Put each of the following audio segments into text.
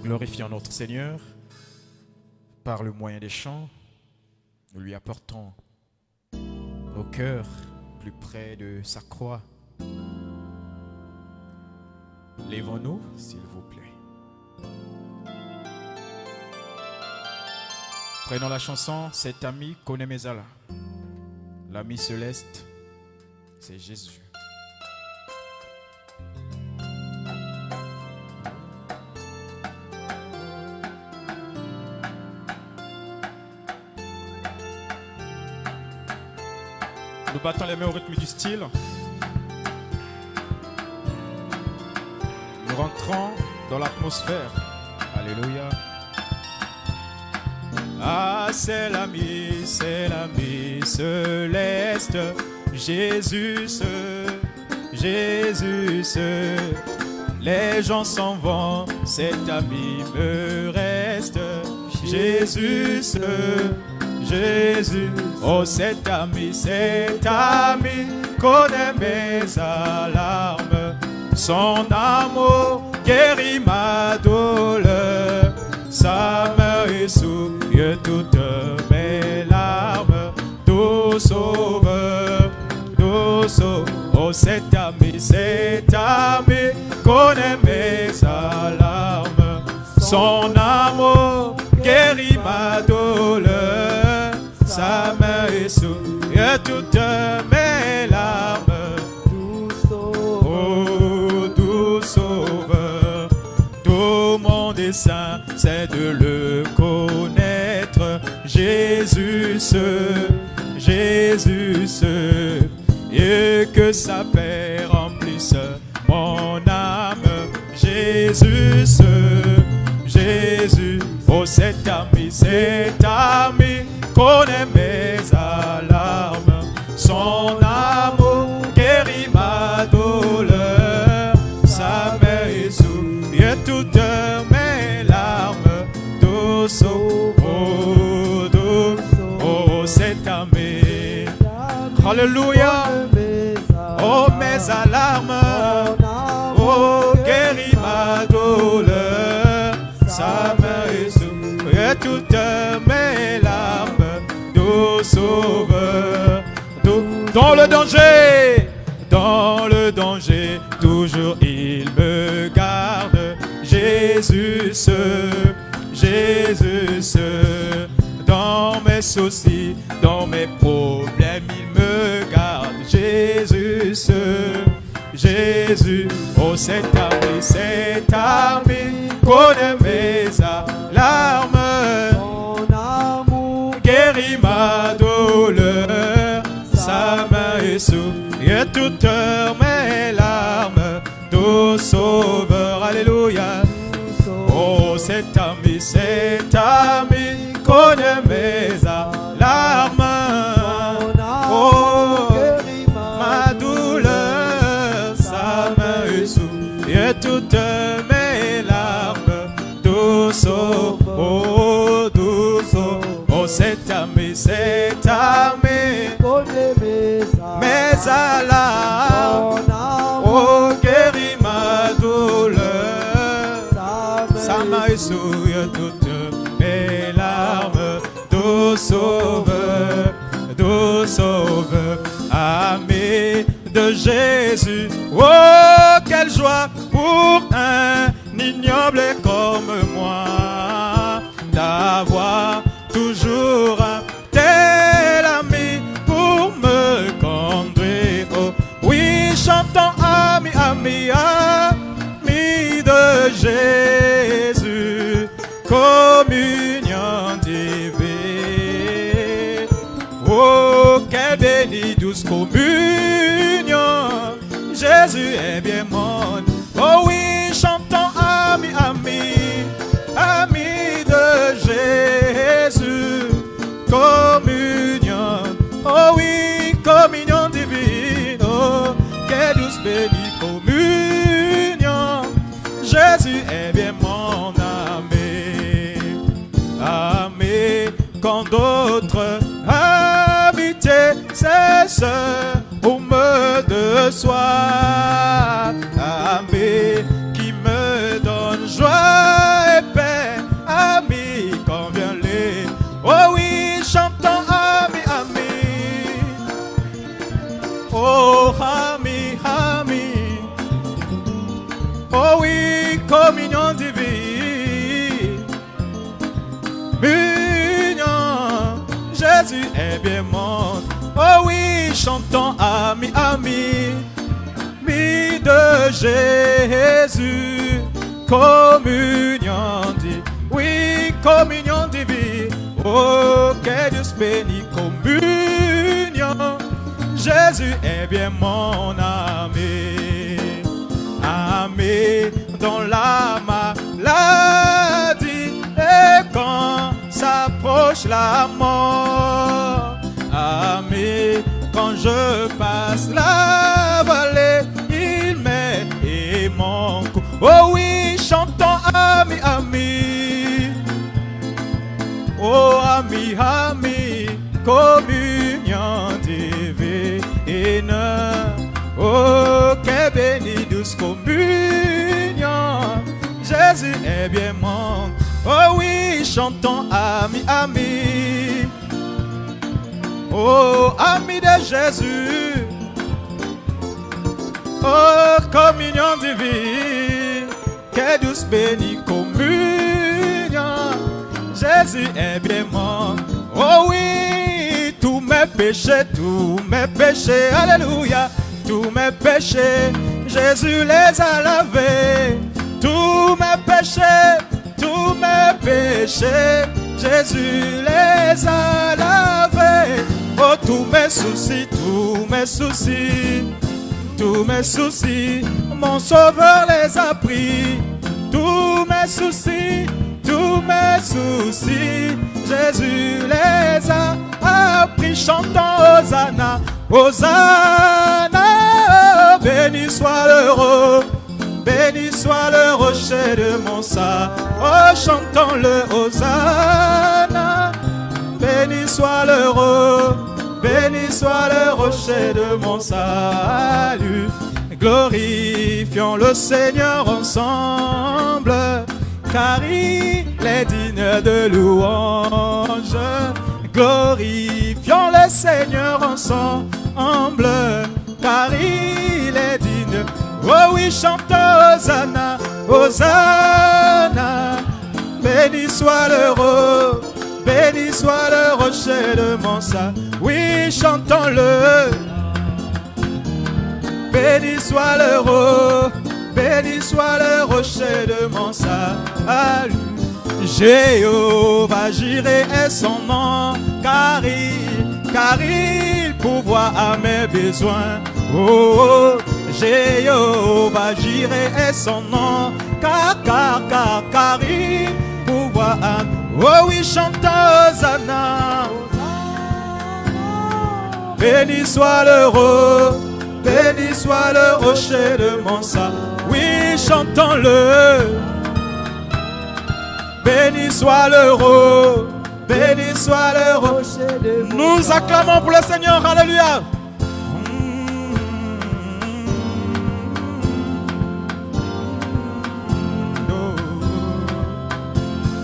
glorifions notre Seigneur par le moyen des chants. Nous lui apportons nos cœurs plus près de sa croix. Lèvons-nous, s'il vous plaît. Prenons la chanson « Cet ami connaît mes alas ». L'ami céleste, c'est Jésus. Nous battons les mains au rythme du style. Nous rentrons dans l'atmosphère. Alléluia. Ah, c'est l'ami céleste. Jésus, Jésus. Les gens s'en vont, cet ami me reste. Jésus. Jésus, oh cet ami connaît mes alarmes. Son amour guérit ma douleur. Sa main essuie toutes mes larmes. Doux sauveur, oh cet ami connaît mes alarmes. Son amour guérit ma douleur. Sa main essuie toutes mes larmes. Oh, doux sauveur, tout mon dessein, c'est de le connaître. Jésus, et que sa paix remplisse mon âme. Jésus, oh cet ami connaît mes alarmes. Son amour guérit ma douleur. Sa main essuie toutes mes larmes. Doux sauveur, oh cet ami. Alléluia. Oh mes alarmes. Oh guérit ma douleur. Sa main essuie toutes mes larmes. Doux sauveur, dans le danger, toujours il me garde. Jésus, dans mes soucis, dans mes problèmes, il me garde. Jésus, oh cet ami connaît mes alarmes. Guérit ma douleur, sa main essuie toutes mes larmes. Doux sauveur, alléluia. Oh cet ami connaît mes alarmes. Oh ma douleur, sa main essuie toutes mes larmes. Doux sauveur, oh cet ami connaît mes alarmes. Oh guérit ma douleur. Sa main essuie toutes mes larmes. Doux sauveur, ami de Jésus. Oh quelle joie pour un ignoble comme moi d'avoir toujours un tel ami pour me conduire. Oh, oui, chantons ami de Jésus, communion divine. Oh, quelle bénie douce communion, Jésus est bien mon. Oh oui, chantons ami de Jésus, communion. Oh oui, communion divine. Oh, quelle douce bénie communion, Jésus est bien mon ami. Quand d'autres amitiés cessent ou me déçoivent, ami qui me donne joie et paix. chantons ami, ami, ami de Jésus. Communion divine, oui, communion divine. Oh, que Dieu bénit, communion. Jésus est bien mon ami, ami dans la maladie. Et quand s'approche la mort, ami, quand je passe la vallée, il m'aide et mon cou. Oh oui, chantons ami, ami. Oh ami, ami, communion divine. Oh, que béni douce communion. Jésus est bien mon. Oh oui, chantons ami, ami. Oh, ami de Jésus. Oh, communion divine. Que douce béni communion. Jésus est bien mon. Oh oui, tous mes péchés, alléluia. Tous mes péchés, Jésus les a lavés. Tous mes péchés, Jésus les a lavés. Oh, tous mes soucis, mon Sauveur les a pris. Tous mes soucis, Jésus les a pris. Chantons Hosanna, Hosanna, béni soit l'heureux. Béni soit le rocher de mon salut. Oh, chantons le Hosanna. Béni soit l'heureux. Béni soit le rocher de mon salut. Glorifions le Seigneur ensemble, car il est digne de louange. Glorifions le Seigneur ensemble, car il est digne. Oh oui, chantons Hosanna, Hosanna. Béni soit l'heureux, béni soit le rocher de mon salut. Oui, chantons-le. Béni soit l'heureux, béni soit le rocher de mon salut. Jéhovah Jireh est son nom, car il pourvoit à mes besoins. Oh, Jéhovah Jireh est son nom, car il pourvoit à. Oh oui, chantons Hosanna. Béni soit l'heureux, béni soit le rocher de mon salut. Oui, chantons-le. Béni soit l'heureux, béni soit le rocher de mon salut. Nous acclamons pour le Seigneur, alléluia.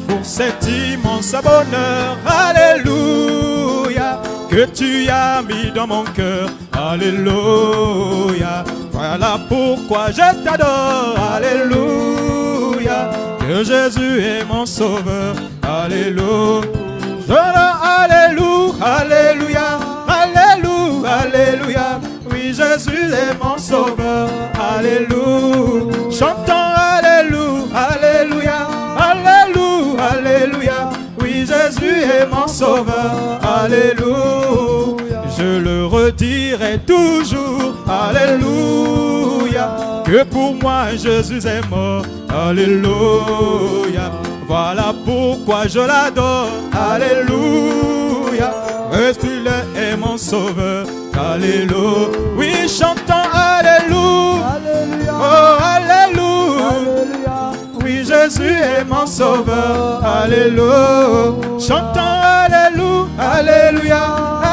Pour cet immense bonheur, alléluia, que tu as mis dans mon cœur, alléluia. Voilà pourquoi je t'adore, alléluia, que Jésus est mon sauveur, alléluia. Alléluia, alléluia, alléluia, alléluia. Oui, Jésus est mon sauveur, alléluia. Chantons alléluia, alléluia, alléluia, alléluia. Oui, Jésus est mon sauveur, alléluia. Je le redirai toujours, alléluia, que pour moi Jésus est mort, alléluia. Voilà pourquoi je l'adore, alléluia, parce qu'il est mon sauveur, alléluia. Oui, chantons alléluia, oh alléluia. Oui, Jésus est mon sauveur, alléluia. Chantons alléluia, alléluia,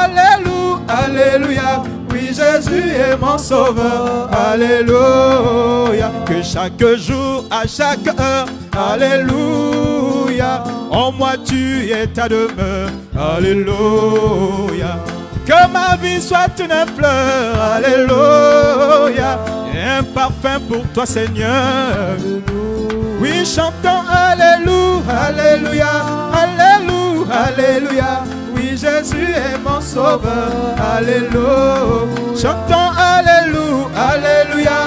alléluia, alléluia. Oui, Jésus est mon sauveur, alléluia. Que chaque jour, à chaque heure, alléluia, en moi tu es ta demeure, alléluia. Que ma vie soit une fleur, alléluia, et un parfum pour toi, Seigneur. Oui, chantons alléluia, alléluia, alléluia, alléluia. Oui, Jésus est mon sauveur. Alléluia. Chantons Alléluia, Alléluia,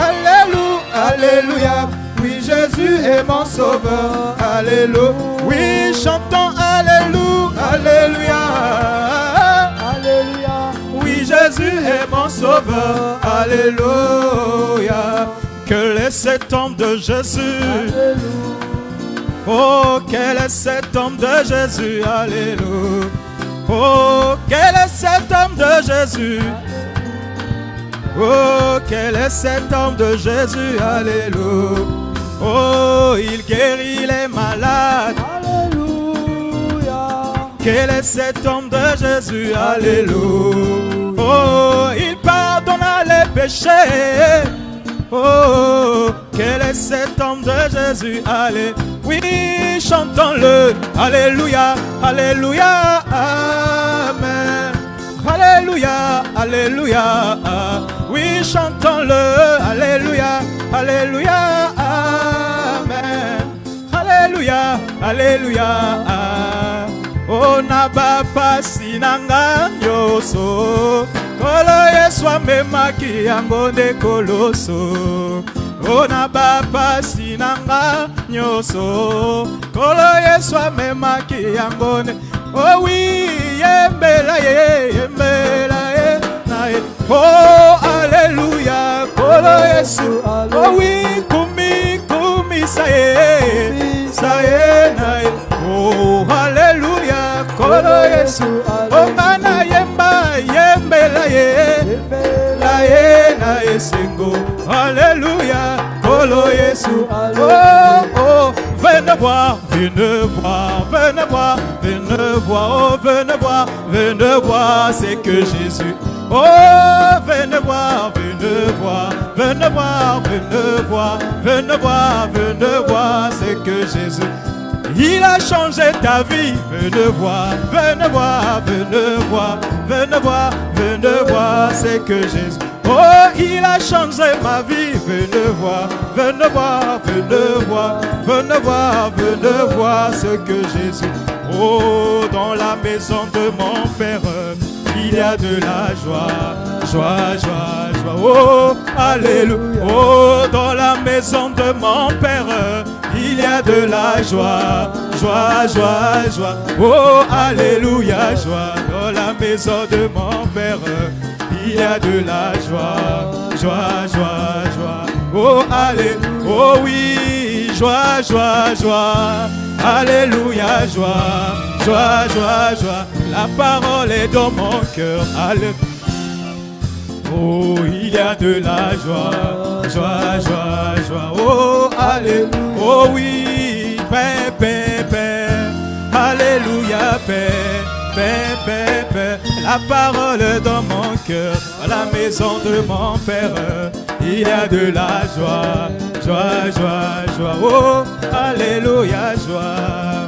Alléluia, Alléluia. Oui, Jésus est mon sauveur. Alléluia. Oui, chantons Alléluia, Alléluia, Alléluia. Oui, Jésus est mon sauveur. Alléluia. Quel est cet homme de Jésus? Alléluia. Oh, quel est cet homme de Jésus? Alléluia. Oh, quel est cet homme de Jésus? Oh, quel est cet homme de Jésus? Alléluia. Oh, il guérit les malades. Alléluia. Quel est cet homme de Jésus? Alléluia. Oh, il pardonne les péchés. Oh, quel est cet homme de Jésus? Alléluia. Oui, chantons-le. Alléluia, Alléluia, Amen. Alléluia, Alléluia. Oui, chantons-le. Alléluia, Alléluia, Amen. Alléluia, Alléluia. Oh, naba pasi nanga nyoso. Kolo Yesu amemaki yango nde koloso. Oh, naba pasi nanga nyoso. Kolo Yesu amemaki yango nde. Oh oui, yembela ye, yembela ye, na ye. Oh, Alléluia, Kolo Yesu. Oh oui, kumi, kumi, ça y est, na ye. Oh, Alléluia, Kolo Yesu. Oh, mana yemba, yembela ye, la ye, na ye sengo. Alléluia, Kolo Yesu. Oh, oh, venez voir, venez voir, venez voir, venez voir, oh, venez voir, c'est que Jésus. Oh, venez voir, venez voir, venez voir, venez voir, venez voir, venez voir, c'est que Jésus. Il a changé ta vie, venez voir, venez voir, venez voir, venez voir, venez voir, c'est que Jésus. Oh, il a changé ma vie, venez voir, venez voir, venez voir, venez voir, venez voir, ce que Jésus. Oh, dans la maison de mon Père, il y a de la joie, joie, joie, joie. Oh, Alléluia. Oh, dans la maison de mon Père, il y a de la joie, joie, joie, joie. Oh, Alléluia, joie. Dans la maison de mon Père, il y a de la joie, joie, joie, joie. Oh, Alléluia. Oh oui, joie, joie, joie. Alléluia, joie, joie, joie, joie. La parole est dans mon cœur. Alléluia. Oh, il y a de la joie, joie, joie, joie. Oh, Alléluia. Oh oui, paix, paix, paix. Alléluia, paix, paix, paix, paix. La parole est dans mon cœur. À la maison de mon Père, il y a de la joie, joie, joie, joie. Oh, Alléluia, joie.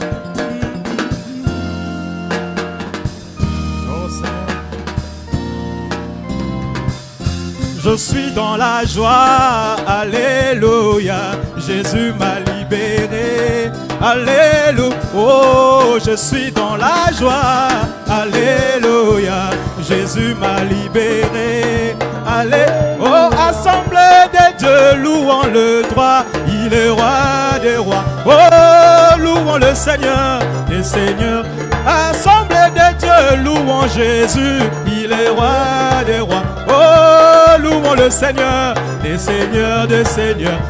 Je suis dans la joie, Alléluia, Jésus m'a libéré, Alléluia, oh, je suis dans la joie, Alléluia, Jésus m'a libéré, Alléluia, oh, assemblée des dieux, louons le droit, il est roi des rois, oh, louons le Seigneur des seigneurs, assemblée des dieux, louons Jésus, il est roi des rois, oh, louons le Seigneur des seigneurs,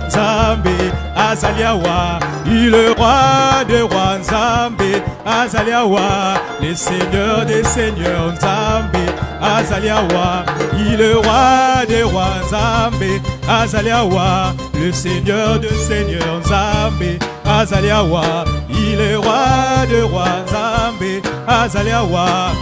Nzambe azaliawa, il est roi des rois, Nzambe azaliawa, les seigneurs des seigneurs, Nzambe azaliawa, il est roi des rois, Nzambe azaliawa, le seigneur des seigneurs, Nzambe azaliawa, il est roi des rois, Nzambe azaliawa,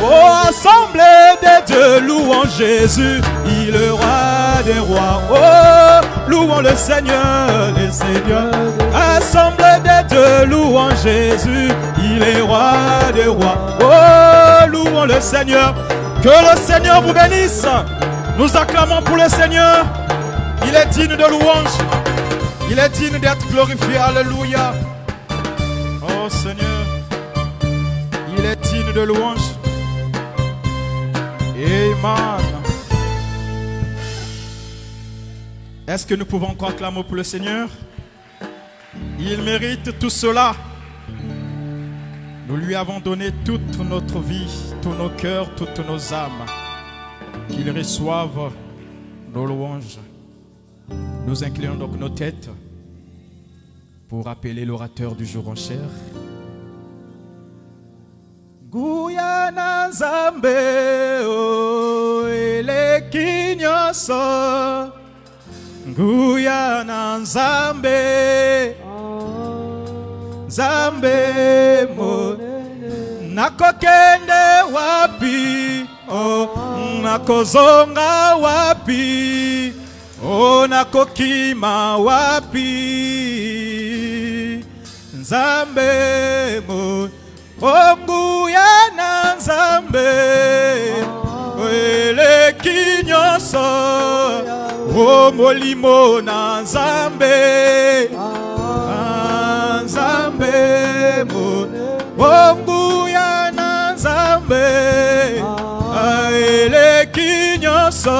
oh, assemblée des dieux, louons Jésus, il est roi des rois, oh, louons le Seigneur des seigneurs, assemblée des dieux, louons Jésus, il est roi des rois, oh, louons le Seigneur, que le Seigneur vous bénisse, nous acclamons pour le Seigneur, il est digne de louange, il est digne d'être glorifié, alléluia, oh Seigneur, Il est digne de louange. Amen. Est-ce que nous pouvons encore clamer pour le Seigneur? Il mérite tout cela. Nous lui avons donné toute notre vie, tous nos cœurs, toutes nos âmes. Qu'il reçoive nos louanges. Nous inclinons donc nos têtes pour appeler l'orateur du jour en chair. Guyana Nzambe o eleki nyonso. Guyana Nzambe Nzambe mo nakokende wapi o nakozonga wapi o nakokima wapi Nzambe mo Guyana Nzambe eleki nyonso o molimo na Nzambe Nzambe mo Guyana Nzambe eleki nyonso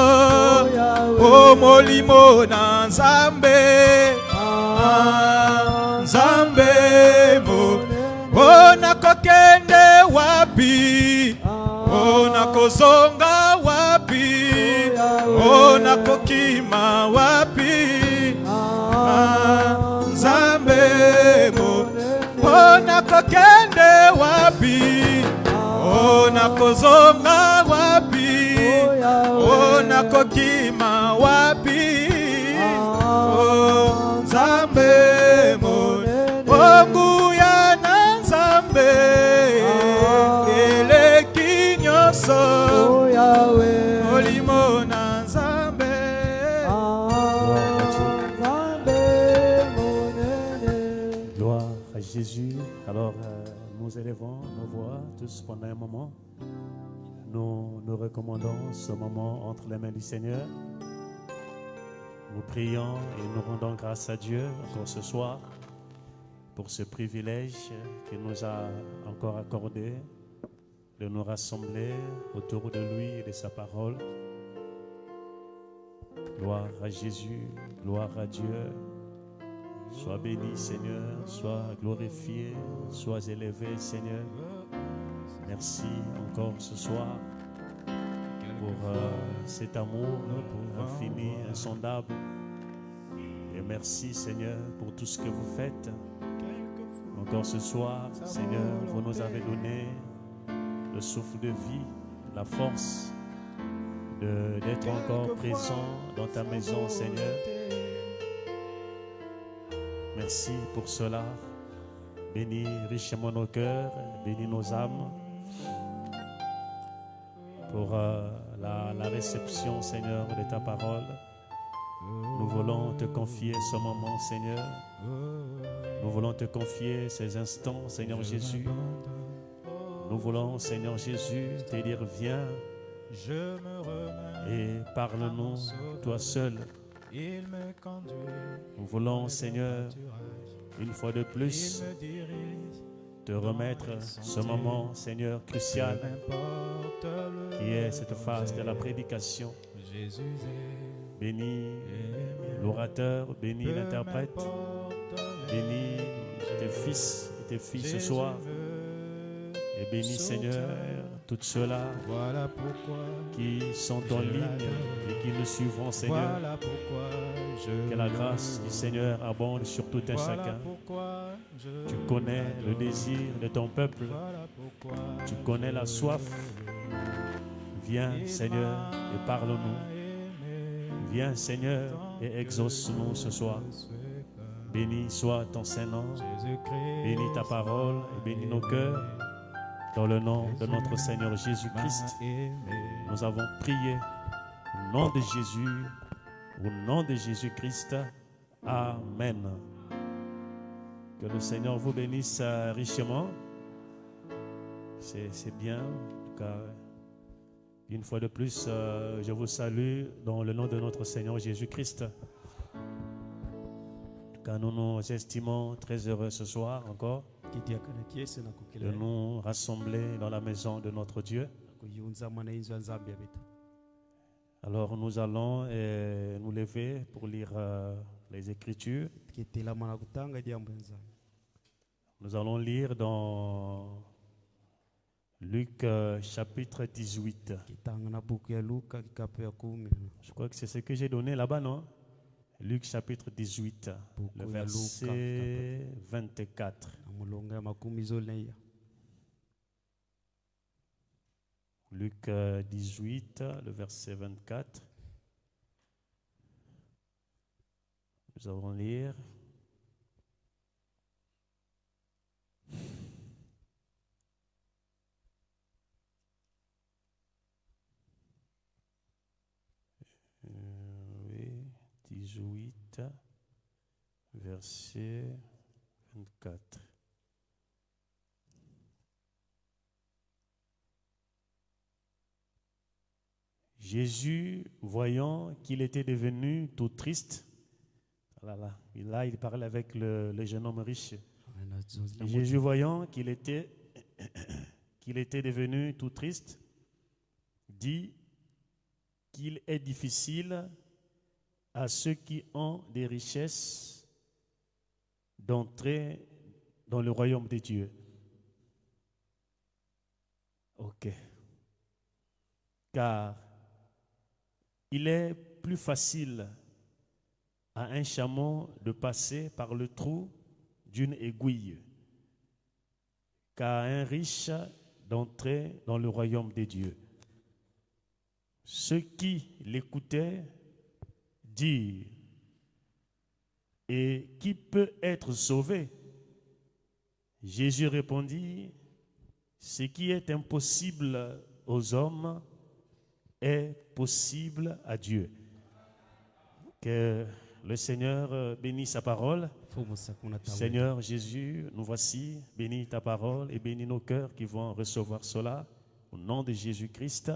o molimo na Nzambe Nzambe mo nakokende wapi o nakozonga wapi o nakokima wapi Nzambe mo nakokende wapi o nakozonga wapi o nakokima wapi Nzambe mo Guyana Nzambe eleki nyonso olimo na Nzambe. Gloire à Jésus. Alors nous élevons nos voix tous pendant un moment. Nous nous recommandons ce moment entre les mains du Seigneur. Nous prions et nous rendons grâce à Dieu encore ce soir pour ce privilège qu'il nous a encore accordé de nous rassembler autour de lui et de sa parole. Gloire à Jésus, gloire à Dieu. Sois béni, Seigneur, sois glorifié, sois élevé, Seigneur. Merci encore ce soir pour cet amour infini, insondable. Et merci, Seigneur, pour tout ce que vous faites. Encore ce soir, Seigneur, vous nous avez donné le souffle de vie, la force d'être encore présent dans ta maison, Seigneur. Merci pour cela. Bénis richement nos cœurs, bénis nos âmes pour la réception, Seigneur, de ta parole. Nous voulons te confier ce moment, Seigneur. Nous voulons te confier ces instants, Seigneur Jésus. Nous voulons, Seigneur Jésus, te dire viens et parle-nous, toi seul. Nous voulons, Seigneur, une fois de plus, te remettre ce moment, Seigneur, crucial, qui est cette phase de la prédication. Bénis l'orateur, bénis l'interprète, bénis tes fils et tes filles ce soir. Et bénis, Seigneur, tous ceux-là qui sont en ligne et qui nous suivront, Seigneur. Que la grâce du Seigneur abonde sur tout un chacun. Tu connais le désir de ton peuple. Tu connais la soif. Viens, Seigneur, et parle-nous. Viens, Seigneur, et exauce-nous ce soir. Béni soit ton Saint-Nom. Bénis ta parole et bénis nos cœurs. Dans le nom de notre Seigneur Jésus-Christ, nous avons prié au nom de Jésus, au nom de Jésus-Christ. Amen. Que le Seigneur vous bénisse richement. C'est bien. En tout cas, une fois de plus, je vous salue dans le nom de notre Seigneur Jésus-Christ. En tout cas, nous nous estimons très heureux ce soir encore de nous rassembler dans la maison de notre Dieu. Alors nous allons nous lever pour lire les Écritures. Nous allons lire dans Luc chapitre 18. Je crois que c'est ce que j'ai donné là-bas, non? Luc chapitre 18, le verset 24. Luc 18, le verset 24. Nous allons lire. Oui, 18, verset 24. Jésus, voyant qu'il était devenu tout triste, là, il parle avec le jeune homme riche. Et Jésus, voyant qu'il était devenu tout triste, dit qu'il est difficile à ceux qui ont des richesses d'entrer dans le royaume de Dieu. Ok. Car il est plus facile à un chameau de passer par le trou d'une aiguille qu'à un riche d'entrer dans le royaume de Dieu. Ceux qui l'écoutaient dirent: et qui peut être sauvé? Jésus répondit: ce qui est impossible aux hommes est possible à Dieu. Que le Seigneur bénisse sa parole. Seigneur Jésus, nous voici, bénis ta parole et bénis nos cœurs qui vont recevoir cela. Au nom de Jésus-Christ,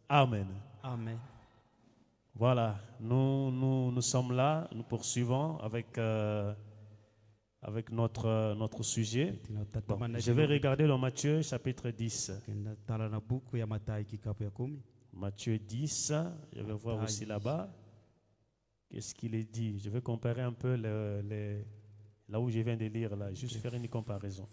Amen. Amen. Voilà, nous sommes là, nous poursuivons avec notre sujet. Bon, je vais regarder dans Matthieu chapitre 10. Matthieu 10, je vais voir aussi là-bas. Qu'est-ce qu'il est dit? Je vais comparer un peu là où je viens de lire, là, juste faire une comparaison.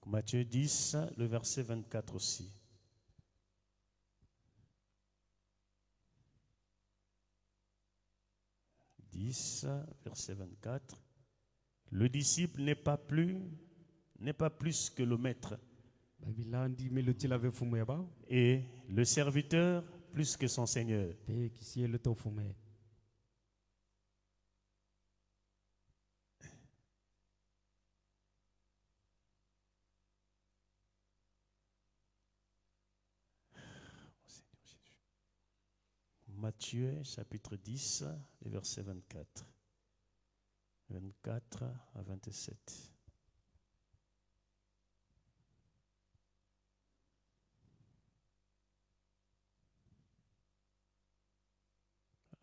Matthieu 10, le verset 24 aussi. « 10, verset 24. Le disciple n'est pas plus que le maître, et le serviteur plus que son Seigneur. Matthieu chapitre 10, le verset 24. 24 à 27.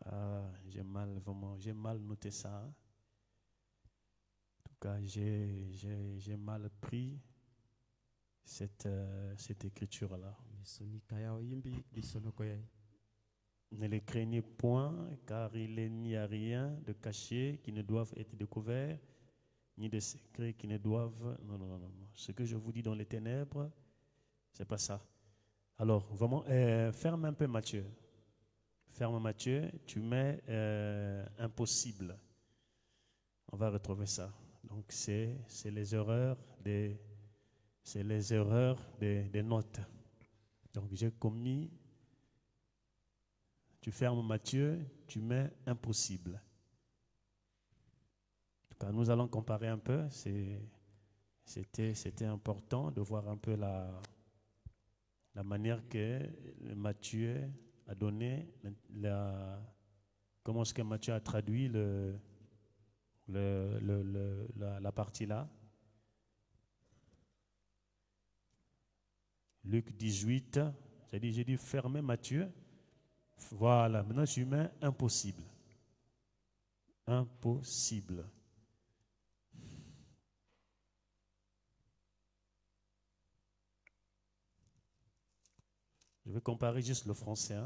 Ah, j'ai mal noté ça. En tout cas, j'ai mal pris cette écriture-là. Ne les craignez point, car il n'y a rien de caché qui ne doive être découvert, ni de secret qui ne doivent... Non. Ce que je vous dis dans les ténèbres, c'est pas ça. Alors, vraiment, ferme un peu Matthieu. Ferme Matthieu, tu mets impossible. On va retrouver ça. Donc, c'est les erreurs des notes. Donc, j'ai commis... Tu fermes Matthieu, tu mets impossible. En tout cas, nous allons comparer un peu. C'était important de voir un peu la manière que Matthieu a donné comment est-ce que Matthieu a traduit la partie là. Luc 18, j'ai dit fermez Matthieu. Voilà, maintenant je mets impossible. Impossible. Je vais comparer juste le français.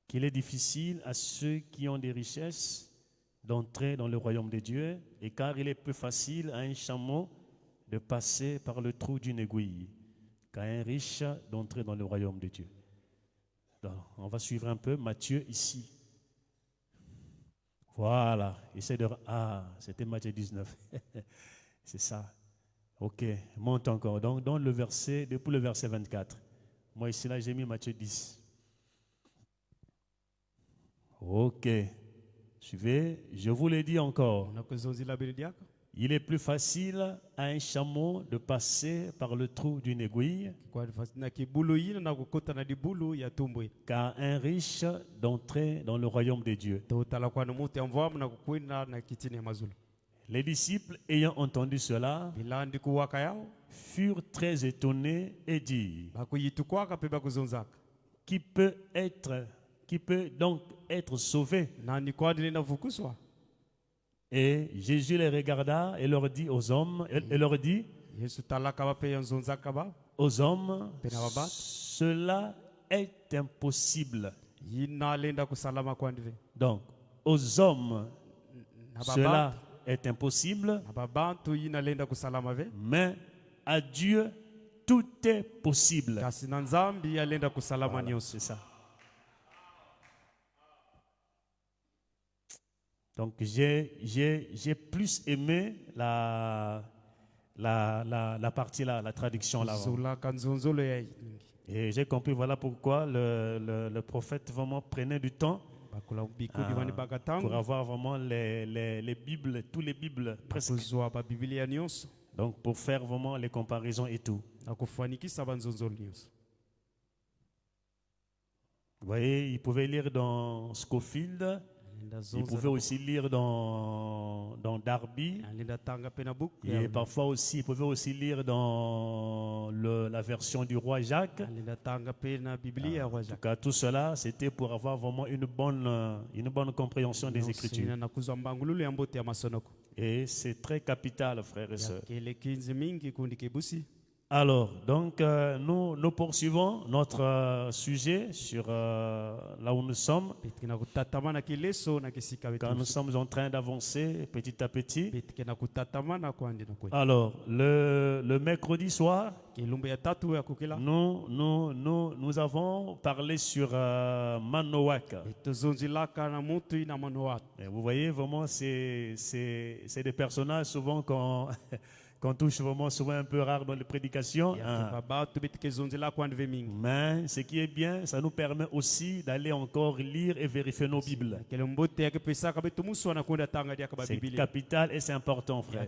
Qu'il est difficile à ceux qui ont des richesses d'entrer dans le royaume de Dieu, et car il est plus facile à un chameau de passer par le trou d'une aiguille qu'à un riche d'entrer dans le royaume de Dieu. Donc, on va suivre un peu Matthieu ici. Voilà. C'était Matthieu 19. C'est ça. Ok, monte encore. Donc, depuis le verset 24. Moi, ici, là, j'ai mis Matthieu 10. Ok. Suivez, je vous l'ai dit encore. Il est plus facile à un chameau de passer par le trou d'une aiguille qu'à un riche d'entrer dans le royaume de Dieu. Les disciples, ayant entendu cela, furent très étonnés et dirent: Qui peut donc être sauvé? Et Jésus les regarda et leur dit aux hommes, cela est impossible. Donc, aux hommes, cela est impossible, mais à Dieu, tout est possible. Voilà, c'est ça. Donc, j'ai plus aimé la partie là, la traduction là. Et j'ai compris, voilà pourquoi le prophète vraiment prenait du temps pour avoir vraiment les Bibles, tous les Bibles presque. Donc, pour faire vraiment les comparaisons et tout. Vous voyez, il pouvait lire dans Scofield. Il pouvait aussi lire dans Darby. Et parfois aussi, il pouvait aussi lire dans la version du roi Jacques. En tout cas, tout cela, c'était pour avoir vraiment une bonne compréhension des Écritures. Et c'est très capital, frères et sœurs. Alors, donc, nous poursuivons notre sujet sur là où nous sommes. Quand nous sommes en train d'avancer petit à petit. Alors, le mercredi soir, nous avons parlé sur Manoach. Et vous voyez, vraiment, c'est des personnages souvent qu'on touche vraiment souvent un peu rare dans les prédications. Mais ce qui est bien, ça nous permet aussi d'aller encore lire et vérifier nos Bibles. C'est capital et c'est important, frère.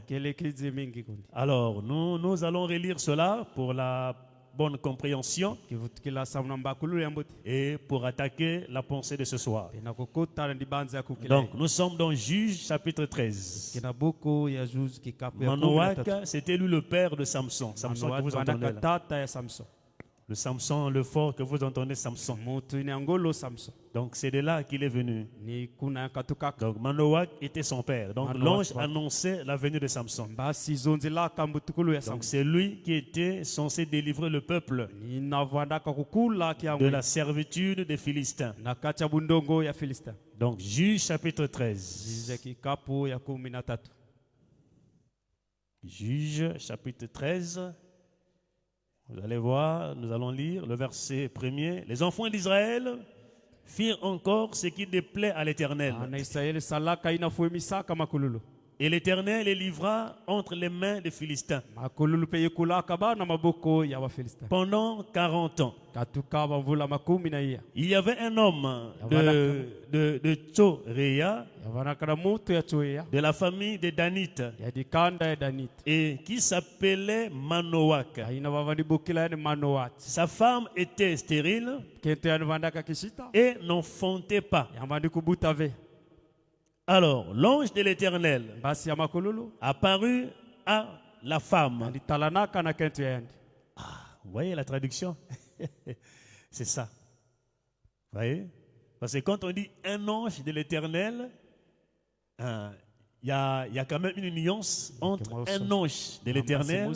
Alors, nous allons relire cela pour la bonne compréhension et pour attaquer la pensée de ce soir. Donc, nous sommes dans Juge chapitre 13. Manoach, c'était lui le père de Samson. Samson que vous entendez là. Le Samson, le fort que vous entendez, Samson. Donc c'est de là qu'il est venu. Donc Manoach était son père. Donc l'ange annonçait la venue de Samson. Donc c'est lui qui était censé délivrer le peuple de la servitude des Philistins. Donc Juge chapitre 13. Juge chapitre 13. Vous allez voir, nous allons lire le verset 1er. Les enfants d'Israël firent encore ce qui déplaît à l'Éternel. Et l'Éternel les livra entre les mains des Philistins pendant 40 ans. Il y avait un homme de Tsoréa, de la famille des Danites, et qui s'appelait Manoach. Sa femme était stérile et n'enfantait pas. Alors, l'ange de l'Éternel apparut à la femme. Vous voyez la traduction? C'est ça. Vous voyez? Parce que quand on dit un ange de l'Éternel, il y a quand même une nuance entre un ange de l'Éternel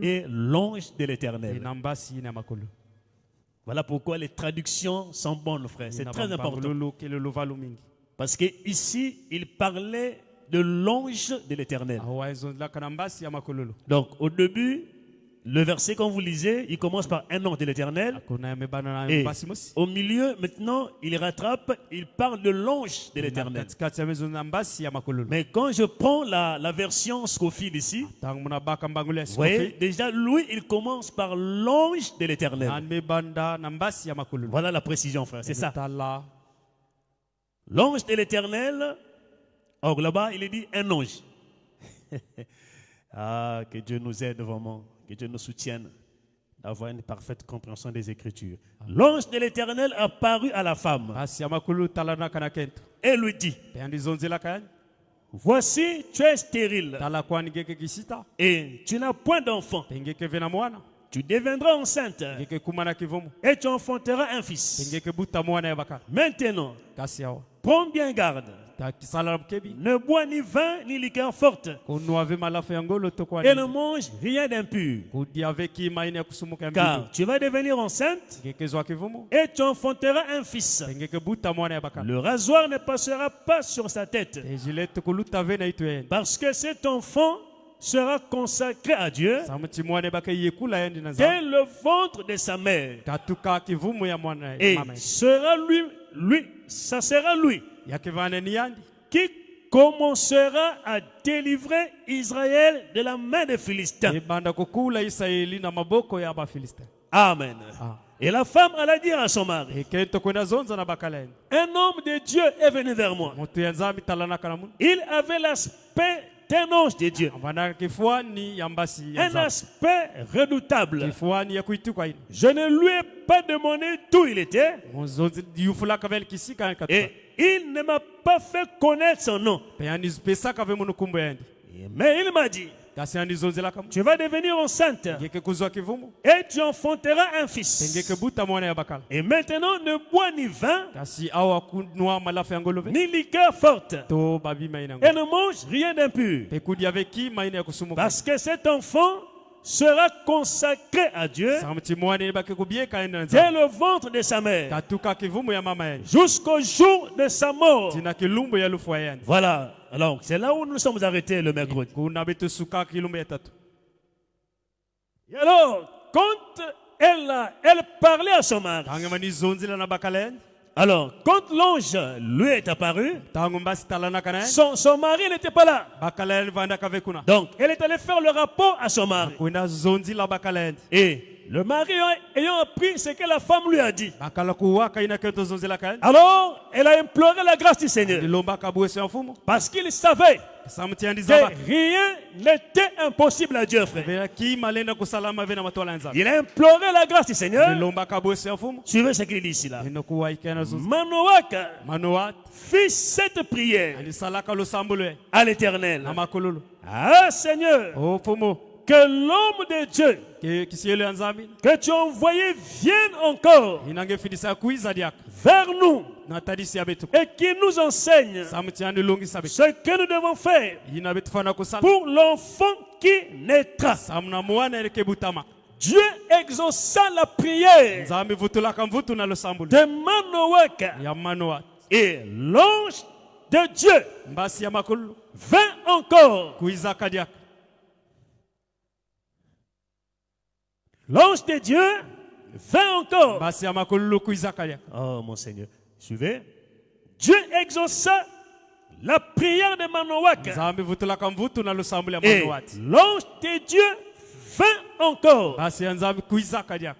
et l'ange de l'Éternel. Voilà pourquoi les traductions sont bonnes, frère. C'est très important. Parce qu'ici, il parlait de l'ange de l'Éternel. Donc, au début, le verset, quand vous lisez, il commence par un ange de l'Éternel. Et au milieu, maintenant, il rattrape, il parle de l'ange de l'Éternel. Mais quand je prends la version Scofield ici, vous voyez, déjà, lui, il commence par l'ange de l'Éternel. Voilà la précision, frère, c'est ça. L'ange de l'Éternel, or là-bas, il est dit un ange. Ah, que Dieu nous aide vraiment, que Dieu nous soutienne d'avoir une parfaite compréhension des Écritures. L'ange de l'Éternel apparut à la femme et lui dit, voici, tu es stérile et tu n'as point d'enfant. Tu deviendras enceinte et tu enfanteras un fils. Maintenant, prends bien garde. Ne bois ni vin ni liqueur forte. Et ne mange rien d'impur. Car tu vas devenir enceinte et tu enfanteras un fils. Le rasoir ne passera pas sur sa tête. Parce que cet enfant sera consacré à Dieu dès le ventre de sa mère. Et ça sera lui qui commencera à délivrer Israël de la main des Philistins. Amen. Et la femme alla dire à son mari, un homme de Dieu est venu vers moi. Il avait l'aspect d'un ange de Dieu, un aspect redoutable. Je ne lui ai pas demandé d'où il était et il ne m'a pas fait connaître son nom. Mais il m'a dit, tu vas devenir enceinte et tu enfanteras un fils. Et maintenant, ne bois ni vin, ni liqueur forte, et ne mange rien d'impur. Parce que cet enfant sera consacré à Dieu dès le ventre de sa mère jusqu'au jour de sa mort. Voilà. Alors, c'est là où nous sommes arrêtés le mercredi. Et alors, quand elle parlait à son mari, alors, quand l'ange lui est apparu, son mari n'était pas là. Donc, elle est allée faire le rapport à son mari. Et le mari ayant appris ce que la femme lui a dit, alors elle a imploré la grâce du Seigneur. Parce qu'il savait que rien n'était impossible à Dieu, frère. Il a imploré la grâce du Seigneur. Suivez ce qu'il dit ici là. Manoach fit cette prière à l'Éternel. Ah Seigneur, que l'homme de Dieu que tu as envoyé vienne encore vers nous et qui nous enseigne ce que nous devons faire pour l'enfant qui naîtra. Dieu exauça la prière de Manoach et l'ange de Dieu vint encore. L'ange de Dieu vint encore. Oh mon Seigneur. Suivez. Dieu exauça la prière de Manoak. Nzambi vutula mvutu na lusambu ya Et Manowati. l'ange de Dieu vint encore Basi ya Nzambi kuizaka diako.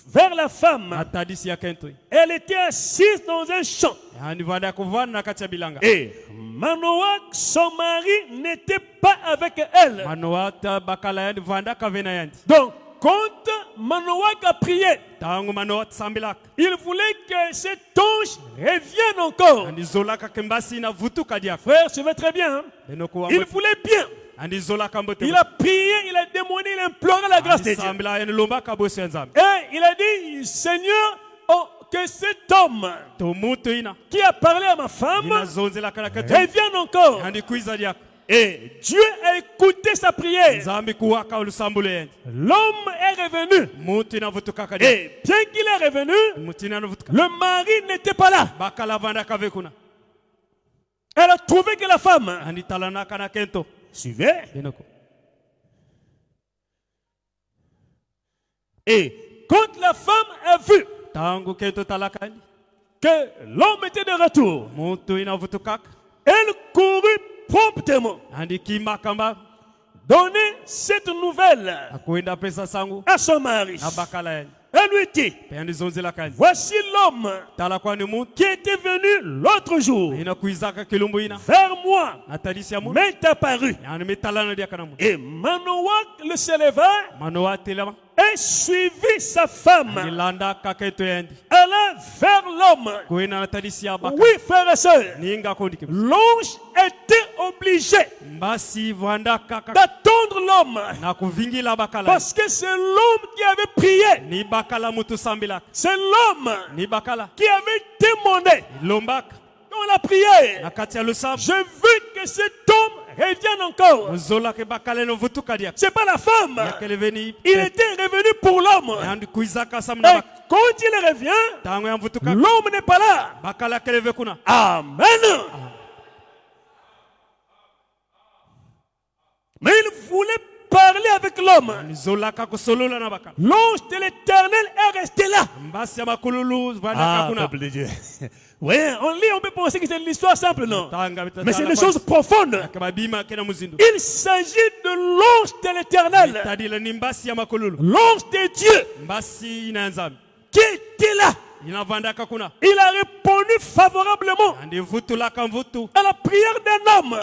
vers la femme. Atadisi ya kento. Elle était assise dans un champ. Yani vanda kuvana na kati ya bilanga. Et Manoak, son mari, n'était pas avec elle. Manowata bakala yani vanda kavena yandi. Donc, quand Manoak a prié, Tangu Manowata sambilaka. il voulait que cet ange revienne encore. Ani zolaka kembasi na vutu kadiako. Frère, tu veux très bien. Hein? Il voulait bien. Ani zolaka mbote. Il a prié, il a démoni, il a imploré la grâce de Dieu. Sambila yani lomba kabosi ya Nzambi. Et il a dit, Seigneur, oh, que cet homme qui a parlé à ma femme revienne encore. Et Dieu a écouté sa prière. L'homme est revenu. Et bien qu'il est revenu, le mari n'était pas là. Elle a trouvé que la femme suivait. Et quand la femme a vu que l'homme était de retour, elle courut promptement donner cette nouvelle à son mari. Elle lui dit, voici l'homme qui était venu l'autre jour vers moi, m'est apparu. Et Manoak le s'éleva et suivit sa femme. Elle alla vers l'homme. Oui, frères et sœurs, l'ange était obligé d'attendre l'homme parce que c'est l'homme qui avait prié. C'est l'homme qui avait demandé dans la prière. Je veux que cet homme revienne encore. C'est pas la femme. Il était revenu pour l'homme. Et quand il revient, l'homme n'est pas là. Amen. Mais il voulait parler avec l'homme. L'ange de l'Éternel est resté là. Peuple de Dieu. Oui, on lit, on peut penser que c'est une histoire simple, non? Mais c'est des choses profondes. Il s'agit de l'ange de l'Éternel. L'ange de Dieu qui était là. Il a répondu favorablement à la prière d'un homme.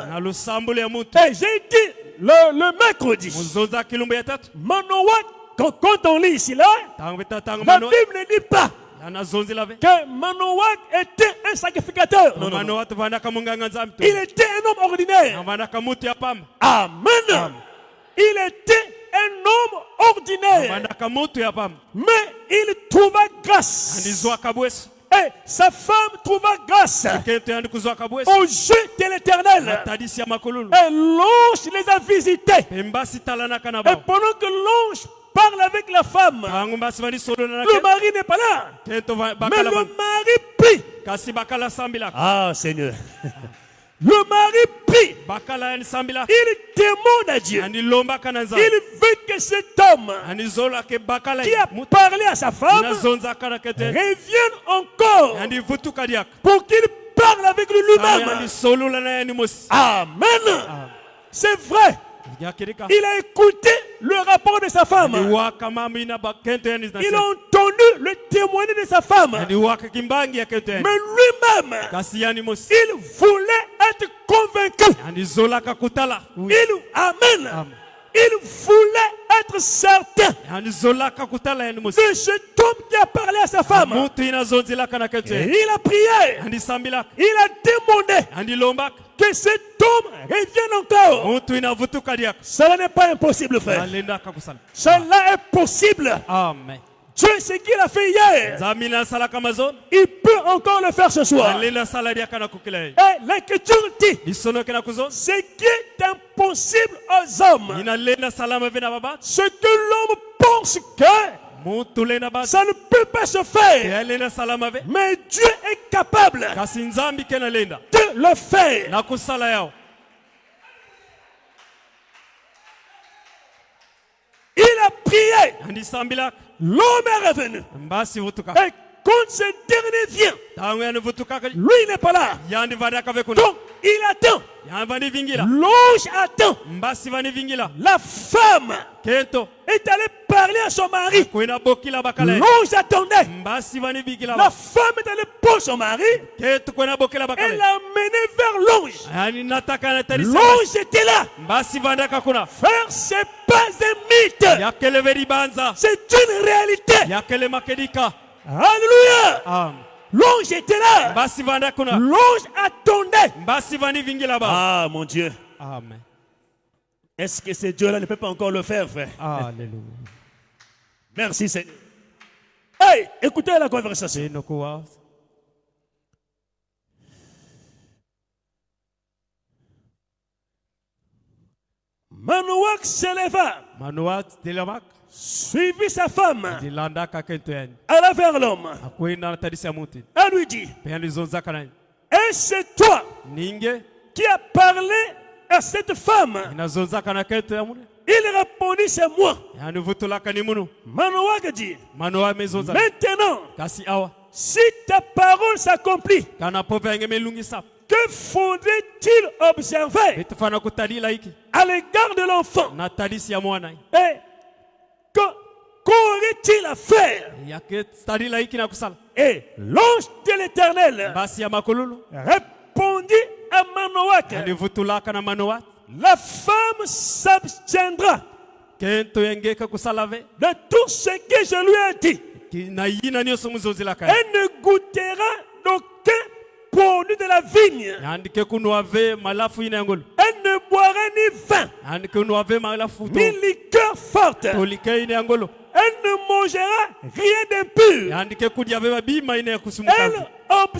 Et j'ai dit le mercredi, Manoak, quand on lit ici là, la Bible ne dit pas que Manoak était un sacrificateur. Non. Il était un homme ordinaire. Amen. Il était un homme ordinaire. Mais il trouva grâce. Et sa femme trouva grâce au jeu de l'Éternel. Et l'ange les a visités. Et pendant que l'ange parle avec la femme, le mari n'est pas là. Mais le mari prie. Ah, Seigneur. Le mari prie. Il demande à Dieu. Il veut que cet homme qui a parlé à sa femme revienne encore pour qu'il parle avec lui-même. Amen. C'est vrai. Il a écouté le rapport de sa femme. Il a entendu le témoignage de sa femme. Mais lui-même, il voulait être convaincu. Amen. Il voulait être certain de cet homme qui a parlé à sa femme. Et il a prié. Il a demandé que cet homme revienne encore. Cela n'est pas impossible, frère. Cela est possible. Amen. Dieu, ce qu'il a fait hier, il peut encore le faire ce soir. Et l'Écriture dit, ce qui est impossible aux hommes, ce que l'homme pense que ça ne peut pas se faire, mais Dieu est capable de le faire. Il a prié. L'homme est revenu. Et quand ce dernier vient, lui il n'est pas là. Donc il attend. Yavani vingila. L'ange attend. Mbasi vani vingila. La femme Kento. est allée parler à son mari. Kwena bokila bakale. L'ange attendait. Mbasi vani vingila. La femme est allée pour son mari. Kento kwena bokila bakale. Elle l'a mené vers l'ange. Yani nataka na tari. L'ange était là. Mbasi vanda kakuna. Frère, c'est pas un mythe. Yakele veri banza. C'est une réalité. Yakele makedika. Alléluia. Amen. L'ange était là. Mbasi vanda kuna. L'ange attendait. Mbasi vani vingila ba. Ah, mon Dieu. Amen. Est-ce que ce Dieu-là ne peut pas encore le faire, frère? Alléluia. Merci, Seigneur. Hey, écoutez la conversation. Manoak se leva, Manoat Delamak. suivit sa femme, Dilanda kakentuen. alla vers l'homme. Akwenda na tadisi muti. Elle lui dit, Peyani zonza kanai. et c'est toi Ninge. qui as parlé à cette femme. Ina zonza kana kento ya mune. Il répondit, c'est moi. Yani vutula kanimunu. Manoak dit, Manoa mezonza. maintenant, Kasi awa. si ta parole s'accomplit, Kana pope yange melungi sap. que faudrait-il observer Betufana kutadila iki. à l'égard de l'enfant? Na tadisi ya mwana. Et qu'aurait-il à faire? Yake tadila iki na kusala. Et l'ange de l'Éternel Basi ya makululu. répondit à Manoak, Yani vutula kana manoa. la femme s'abstiendra Kento yengeka kusalave. de tout ce que je lui ai dit. Na yina niyo somuzozila kai. Elle ne goûtera d'aucun produit de la vigne. Yani ke kunuave malafu ina ngolo. Elle ne boira ni vin, Yani ke kunuave malafu to. ni liqueur forte. Tolike ina ngolo. Elle ne mangera rien d'impur. Yani ke kudiave babima ina kusumuka. Elle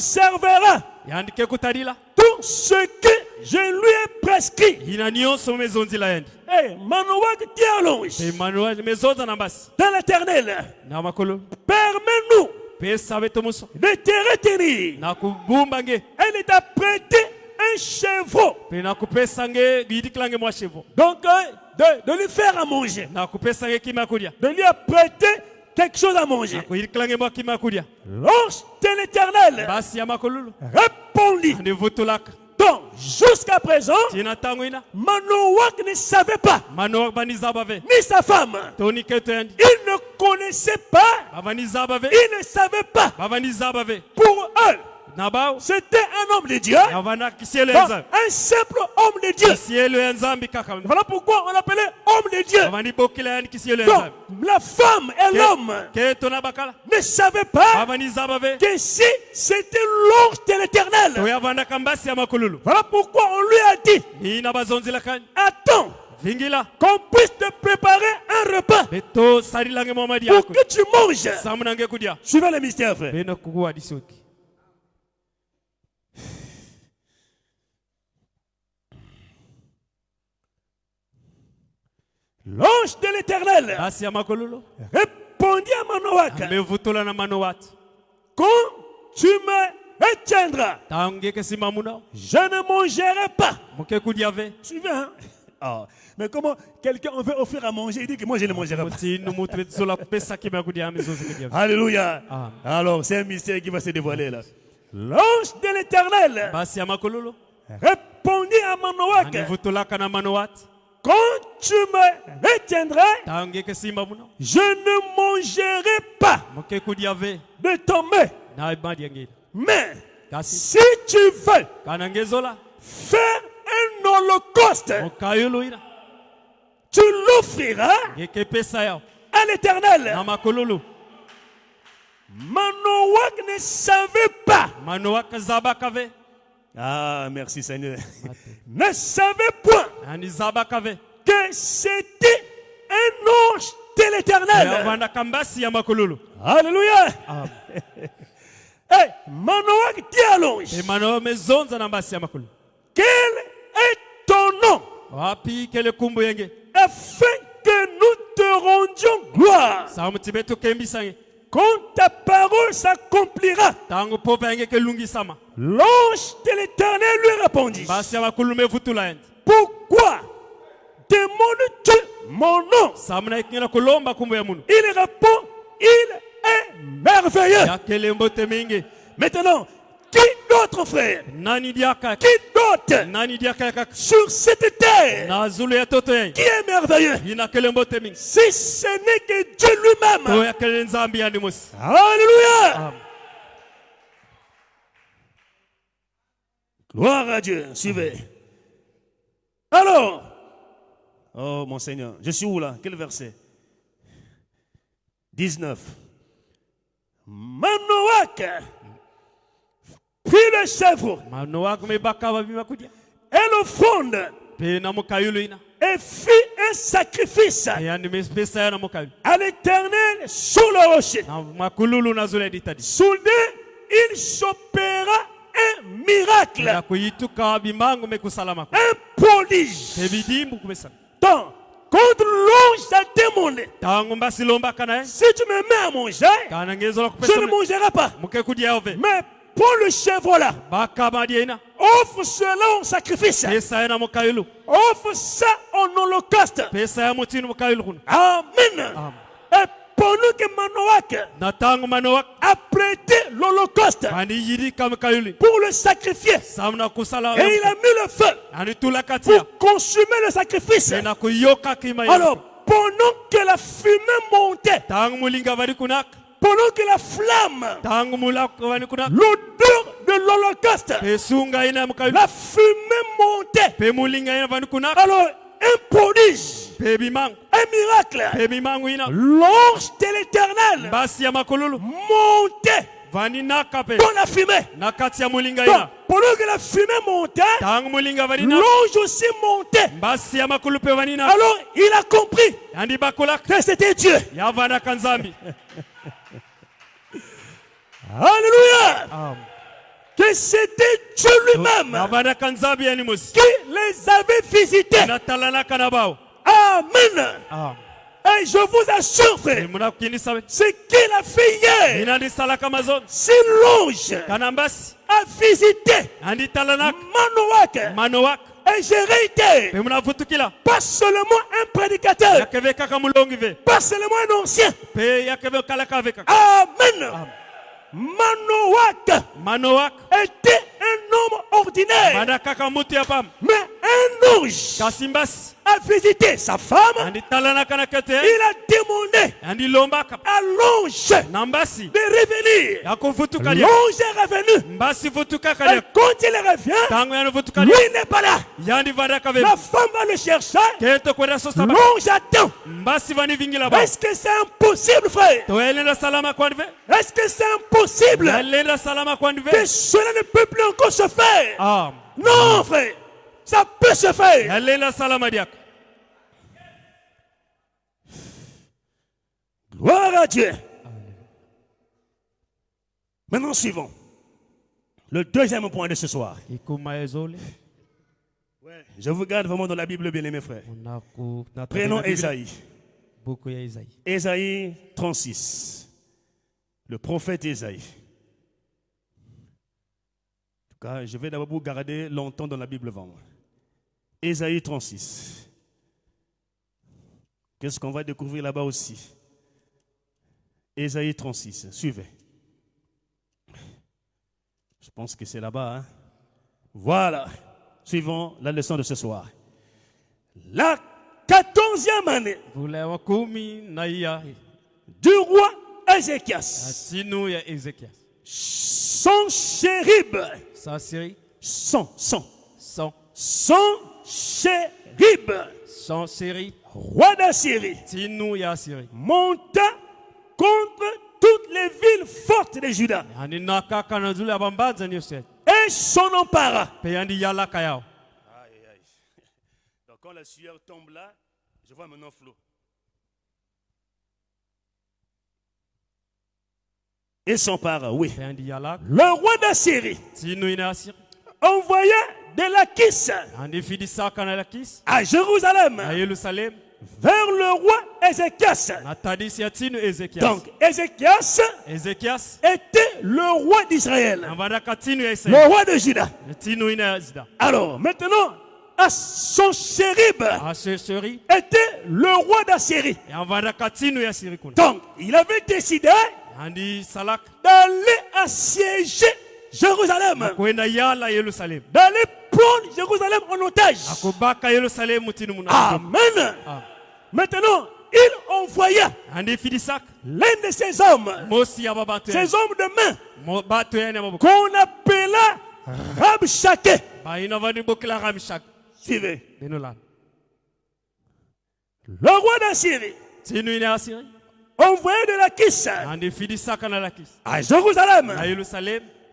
observera Yani ke kutadila. tout ce que je lui ai prescrit. Ina niyo somezonzila yendi. Et Manoak dit à l'ange Pe manoa mezonza na basi. de l'Éternel, Na makolo. permets-nous Pe sabeto muso. de te retenir. Na kubumba nge. Elle t'a prêté un chevreau. Pe na kupesa nge gidiklange mwa chevo. Donc, de lui faire à manger. Na kupesa nge kima kudia. De lui prêter quelque chose à manger. Kuidiklange mwa kima kudia. L'ange de l'Éternel Basi ya makolulu. répondit. Ni vutulaka. Donc, jusqu'à présent, Tina tangu ina. Manoak ne savait pas, Manoa baniza bave. ni sa femme. Toni keto yendi. Il ne connaissait pas, Bavaniza bave. il ne savait pas. Bavaniza bave. Pour eux, Nabao. c'était un homme de Dieu. Yavana kisiele Donc, nzambi. un simple homme de Dieu. Kisiele nzambi kaka. Voilà pourquoi on l'appelait homme de Dieu. Bavani bokila yani kisiele Donc, nzambi. la femme et l'homme Keto na bakala. ne savaient pas Bavaniza bave. que si c'était l'ange de l'Éternel. Toyavana kambasi ya makululu. Voilà pourquoi on lui a dit, Ina bazonzila kani. attends Vingila. qu'on puisse te préparer un repas Beto sarilange momadi pour yako. que tu manges. Samunange kudia. Suivez le mystère, frère. Beno kukuwa disoki. L'ange de l'Éternel Basi ya makululu. répondit à Manoak, Mevutula na manowat. quand tu me retiendras, Tange kesima muna. je ne mangerai pas. Moke kudiave. Suivez, hein? Ah, mais comment quelqu'un on veut offrir à manger, il dit que moi je ne mangerai pas. Moti no mutre zola pesa kima kudia mezozo kudia. Alléluia. Amen. Alors, c'est un mystère qui va se dévoiler là. L'ange de l'Éternel Basi ya makululu. répondit à Manoak, Mevutula kana manowat. quand tu me retiendras, Tange kesima muna. je ne mangerai pas Moke kudiave. de ton mets. Na ibadi yangi. Mais Kasi. si tu veux Kana ngezola. faire un holocauste, Mokayulu ina. tu l'offriras Ngeke pesa yao. à l'Éternel. Na makululu. Manoak ne savait pas. Manoa kazaba kave. Ah, merci Seigneur. Ne savait point Ani zaba kave. que c'était un ange de l'Éternel. Yavana kambasi ya makululu. Alléluia. Hey, Manoak dit à l'ange, E manoa mezonza na basi ya makululu. quel est ton nom, Wapi kele kumbu yenge. afin que nous te rendions gloire. Sa mutibetu kembi sange. Quand ta parole s'accomplira. Tangu popa yenge kelungi sama. L'ange de l'Éternel lui répondit, Basi ya makululu mevutula yendi. pourquoi demandes-tu mon nom? Samuna ikingena kulomba kumbu ya munu. Il répond, il est merveilleux. Ya kele mbote mingi. Maintenant, qui d'autre d'autre, frère? Nani diaka. Qui d'autre Nani diaka. sur cette terre Na zulu ya toto ye. qui est merveilleux? Ina kele mbote mingi. Si ce n'est que Dieu lui-même. To ya kele nzambi ya ndimosi. Alléluia. Amen. Gloire à Dieu. Suivez. Alors, oh mon Seigneur, je suis où là? Quel verset? 19. Manoak prit le chèvre Manoak me bakaba bimakudia. et l'offrande Pe na mokayulu ina. et fit un sacrifice E andi me spesa ya na mokayulu. à l'Éternel sur le rocher. Na makululu na zule ditadi. Soudain, il s'opéra un miracle, Ya kuyituka bimangu me kusalama. un prodige. Te bidimbu kumesana. Donc, quand l'ange a demandé, Tangu mbasi lomba kana. si tu me mets à manger, Kana ngezo la je kupesa. ne mangerai pas. Muke kudia ove. Mais pour le chèvre là, Bakaba dia ina. offre cela en sacrifice. Pesa ya na mokayulu. Offre ça en holocauste. Pesa ya mutinu mokayulu kuna. Amen. Amen. Et pendant que Manoak Na tangu Manoak. a prêté l'holocauste Ani yidi kama kayulu. pour le sacrifier, Samna kusala. et il a mis le feu Ani tula katia. pour consumer le sacrifice. Na kuyoka kima ya. Alors, pendant que la fumée montait, Tangu mulinga bari kunak. pendant que la flamme, Tangu mulak wani kunak. l'odeur de l'holocauste, Pesunga ina mokayulu. la fumée montait. Pe mulinga ina vani kunak. Alors, un prodige, Pe bimang. un miracle, Pe bimangu ina. l'ange de l'Éternel Basi ya makululu. montait Vani nakape. dans la fumée. Nakati ya mulinga Donc, ina. pendant que la fumée montait, Tangu mulinga bari na. l'ange aussi montait. Basi ya makulu pe vani na. Alors, il a compris Andi bakulak. que c'était Dieu. Ya vana kanzambi. Alléluia. Amen. Que c'était Dieu Ya lui-même vana kanzambi ya nimusi. qui les avait visités. Na talana kanabao. Amen. Amen. Et je vous assure, frère, Muna kini sabe. ce qu'il a fait hier, Ina di sala kama zone. si l'ange Kanambasi. a visité Andi talanak. Manoak, Manoak. et j'ai réitéré, Pe muna futukila. pas seulement un prédicateur, Yakeve kaka mulongi ve. pas seulement un ancien. Pe yakeve kalaka ve kaka. Amen. Amen. Manoak Manoak. était un homme ordinaire, Bada kaka muti ya pam. mais un ange Kasimbasi. a visité sa femme. Andi talana kana kete. Il a demandé Andi lomba kapa. à l'ange Nambasi. de revenir. Ya kufutukalia. L'ange est revenu. Mbasi futuka Et kalia. quand il revient, Tangu ya lui futukalia. n'est pas là. Yandi vada kave. La femme va le chercher. Keto kwenda sosa ba. L'ange attend. Mbasi vani vingila ba. Est-ce que c'est impossible, frère? To elenda salama kwa ndve. Est-ce que c'est impossible Elenda salama kwa ndve. que cela ne peut plus encore se faire? Ah. Non, frère. Ça peut se faire. Elenda salama diak. Gloire à Dieu. Maintenant, suivons. Le deuxième point de ce soir. Ikuma ezole. Je vous garde vraiment dans la Bible, bien aimés frères. Prenons Prenons Ésaïe. Beaucoup ya Isaïe. Ésaïe 36. Le prophète Ésaïe. En tout cas, je vais d'abord vous garder longtemps dans la Bible devant moi. Ésaïe 36. Qu'est-ce qu'on va découvrir là-bas aussi? Ésaïe 36. Suivez. Je pense que c'est là-bas. Hein? Voilà. Suivons la leçon de ce soir. La 14e année Vule wa kumi na ya. du roi Ézéchias, Atinu ya Ezekias. son chérib, Sa siri. son chérib, Son siri. roi d'Assyrie, Tinu ya siri. monta contre toutes les villes fortes de Juda Ani nakaka na zule abambanza ni yose. et s'en empara. Pe yandi yala kayao. Aïe, aïe. Donc quand la sueur tombe là, je vois maintenant flot. Et s'empara, oui. Pe yandi yala. Le roi d'Assyrie Tinu ina siri. envoya de Lachish Andi fidi saka na lakis. à Jérusalem Na Yerusalem. vers le roi Ézéchias. Na tadisi ya Tinu Ezekias. Donc Ézéchias Ezekias. était le roi d'Israël, Avada katinu ya le Isaïe. roi de Juda. Tinu ina zida. Alors maintenant, à son chérib Aseseri. était le roi d'Assyrie. Ya avada katinu ya siri kuna. Donc il avait décidé Andi salak. d'aller assiéger Jérusalem. D'aller prendre Jérusalem en otage. Amen. Maintenant, il envoya l'un de ces hommes de main, qu'on appela Rabshakeh. Suivez. Le roi d'Assyrie, envoyé de Lachish à Jérusalem,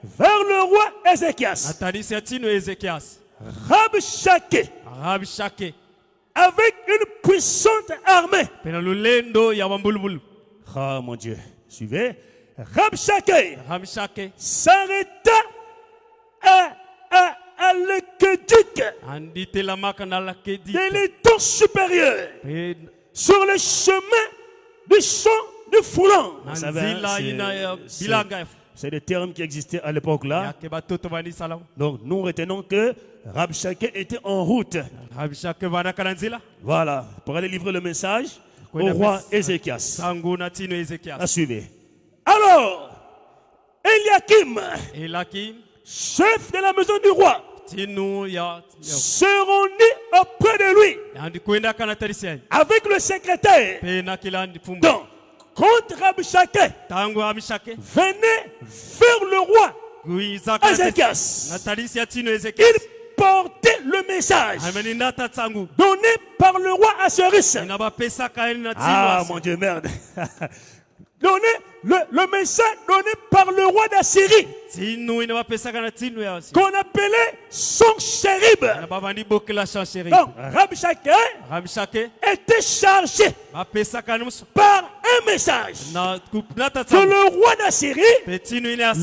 vers le roi Ézéchias. Rabshakeh, avec une puissante armée. Ah mon Dieu, suivez. Rabshakeh s'arrêta à l'aqueduc de l'étang supérieur, sur le chemin du champ de Foulon. C'est des termes qui existaient à l'époque là. Donc nous retenons que Rabshakeh était en route. Voilà, pour aller livrer le message au roi Ézéchias. Suivez. Alors, Eliakim, chef de la maison du roi, se rendit auprès de lui avec le secrétaire. Donc, quand Rabshakeh venait vers le roi Ézéchias, il portait le message donné par le roi Assuérus. Ah mon Dieu, merde. Le message donné par le roi d'Assyrie, qu'on appelait Sanchérib. Donc, Rabshakeh était chargé par un message que le roi d'Assyrie lui a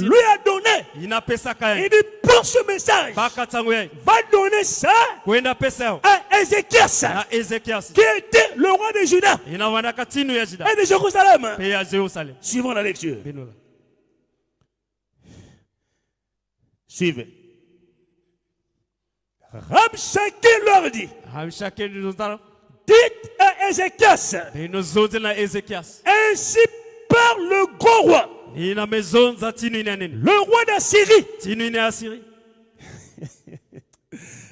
donné. Il dit, prends ce message, va donner ça à Ézéchias, qui était le roi de Juda et de Jérusalem. Suivons la lecture. Suivez. Rabshakeh leur dit, dites à Ézéchias, ainsi parle le grand roi, le roi d'Assyrie.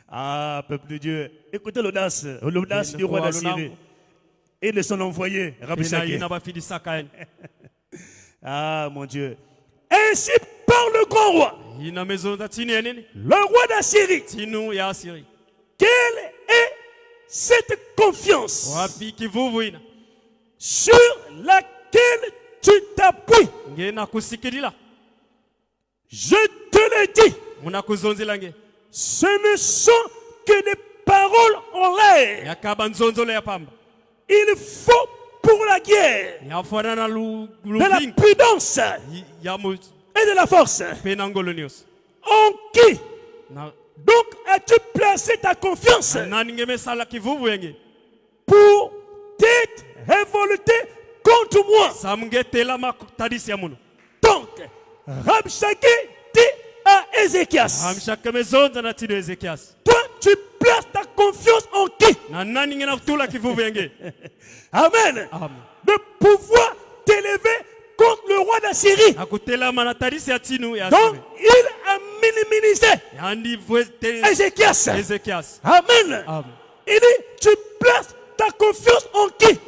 Ah, peuple de Dieu, écoutez l'audace du roi d'Assyrie et de son envoyé, Rabshakeh. Ah, mon Dieu. Ainsi parle le grand roi, le roi d'Assyrie. Quelle est cette confiance sur laquelle tu t'appuies? Je te le dis, ce ne sont que des paroles en l'air. Il faut pour la guerre de la prudence et de la force. En qui donc as-tu placé ta confiance pour t'être révolté contre moi? Donc, Rabshakeh dit à Ézéchias, toi tu places ta confiance en qui? Amen. De pouvoir t'élever contre le roi d'Assyrie. Donc il a minimisé Ézéchias. Amen. Il dit, tu places ta confiance en qui?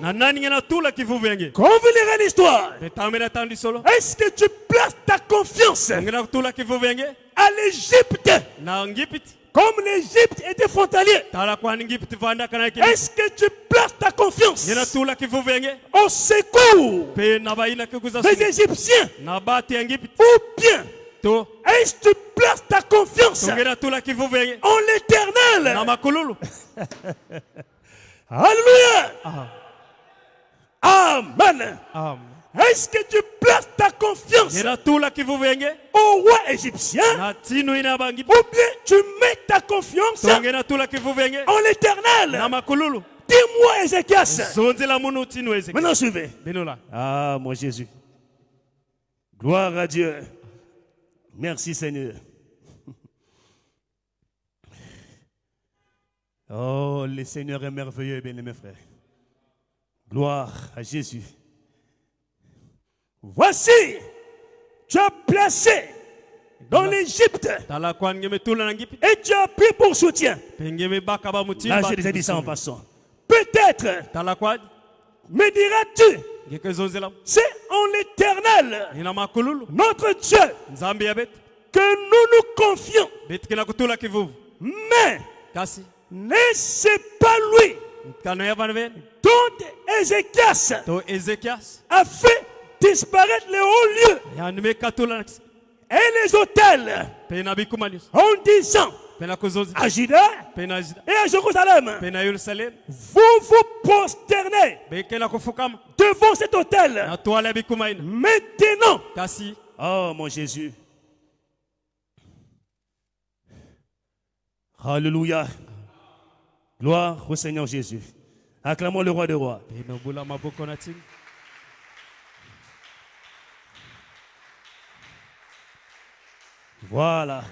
Quand vous lirez l'histoire, est-ce que tu places ta confiance à l'Égypte? Comme l'Égypte était frontalier, est-ce que tu places ta confiance au secours des Égyptiens? Ou bien est-ce que tu places ta confiance en l'Éternel? Alléluia. Amen. Est-ce que tu places ta confiance au roi égyptien? Ou bien tu mets ta confiance en l'Éternel? Dis-moi, Ézéchias. Maintenant suivez. Ah, mon Jésus. Gloire à Dieu. Merci Seigneur. Oh, le Seigneur est merveilleux, bien-aimés frères. Gloire à Jésus. Voici, tu as placé dans l'Égypte. Et tu as pris pour soutien. Là, j'ai déjà dit ça en passant. Peut-être, me diras-tu, c'est en l'Éternel, notre Dieu, que nous nous confions. Mais, n'est-ce pas lui dont Ézéchias a fait disparaître les hauts lieux et les hôtels en disant à Juda et à Jérusalem, vous vous prosternez devant cet hôtel. Maintenant, oh mon Jésus, alléluia, gloire au Seigneur Jésus. Acclamons le roi des rois. Voilà.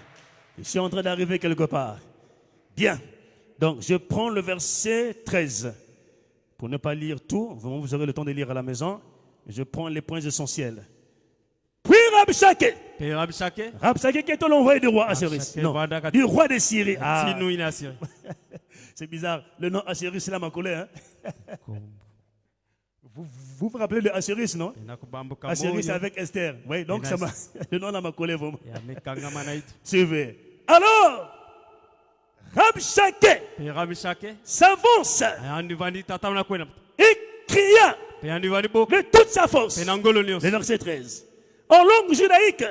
Je suis en train d'arriver quelque part. Bien. Donc, je prends le verset 13. Pour ne pas lire tout, vous aurez le temps de lire à la maison. Je prends les points essentiels. Puis Rabshakeh. Rabshakeh qui est l'envoyé du roi Assyrus. Non, du roi de Syrie. Ah. C'est bizarre. Le nom Assyrus, c'est là m'a collé. Hein? Vous vous rappelez de Assyrus, non? Assyrus avec Esther. Oui, donc ça le nom m'a collé vraiment. Suivez. Alors, Rabshakeh s'avance et cria de toute sa force. Le verset 13. En langue judaïque.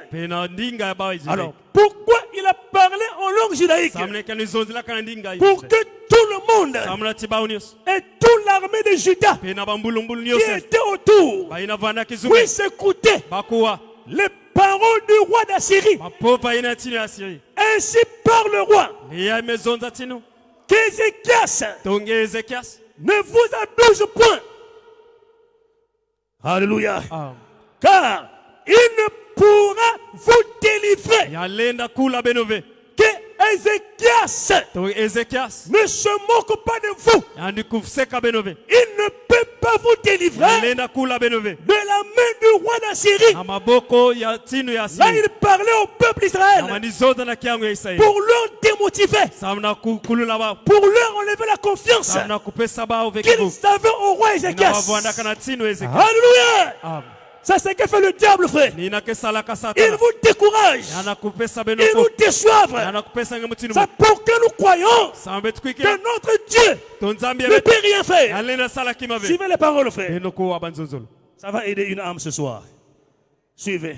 Alors, pourquoi il a parlé en langue judaïque? Pour que tout le monde et toute l'armée de Juda qui était autour puisse écouter les paroles du roi d'Assyrie. Ainsi parle le roi qu'Ézéchias ne vous abuse point. Alléluia. Car il ne pourra vous délivrer que Ézéchias ne se moque pas de vous. Il ne peut pas vous délivrer de la main du roi d'Assyrie. Là, il parlait au peuple d'Israël pour leur démotiver, pour leur enlever la confiance qu'ils avaient au roi Ézéchias. Alléluia. Ça, c'est ce que fait le diable, frère. Il vous décourage. Il vous déçoive. C'est pour que nous croyons que notre Dieu ne peut rien faire. Suivez les paroles, frère. Ça va aider une âme ce soir. Suivez.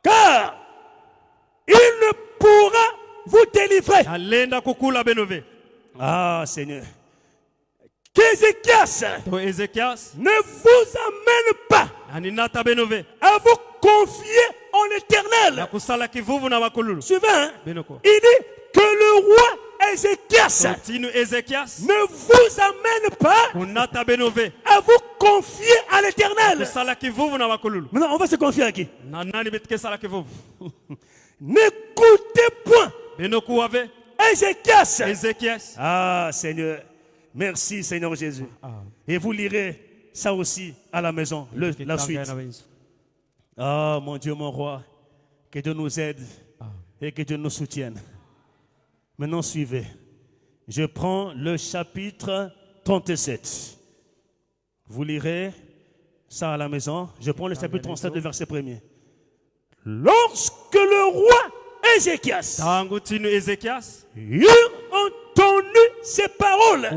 Car il ne pourra vous délivrer. Ah, Seigneur. Qu'Ézéchias ne vous amène pas à vous confier en l'Éternel. Suivez, hein? Il dit que le roi Ézéchias ne vous amène pas à vous confier à l'Éternel. Maintenant, on va se confier à qui? N'écoutez point Ézéchias. Ah, Seigneur. Merci Seigneur Jésus. Et vous lirez ça aussi à la maison, la suite. Ah, mon Dieu, mon roi, que Dieu nous aide et que Dieu nous soutienne. Maintenant, suivez. Je prends le chapitre 37. Vous lirez ça à la maison. Je prends le chapitre 37, le verset 1er. Lorsque le roi Ézéchias eut entendu ces paroles,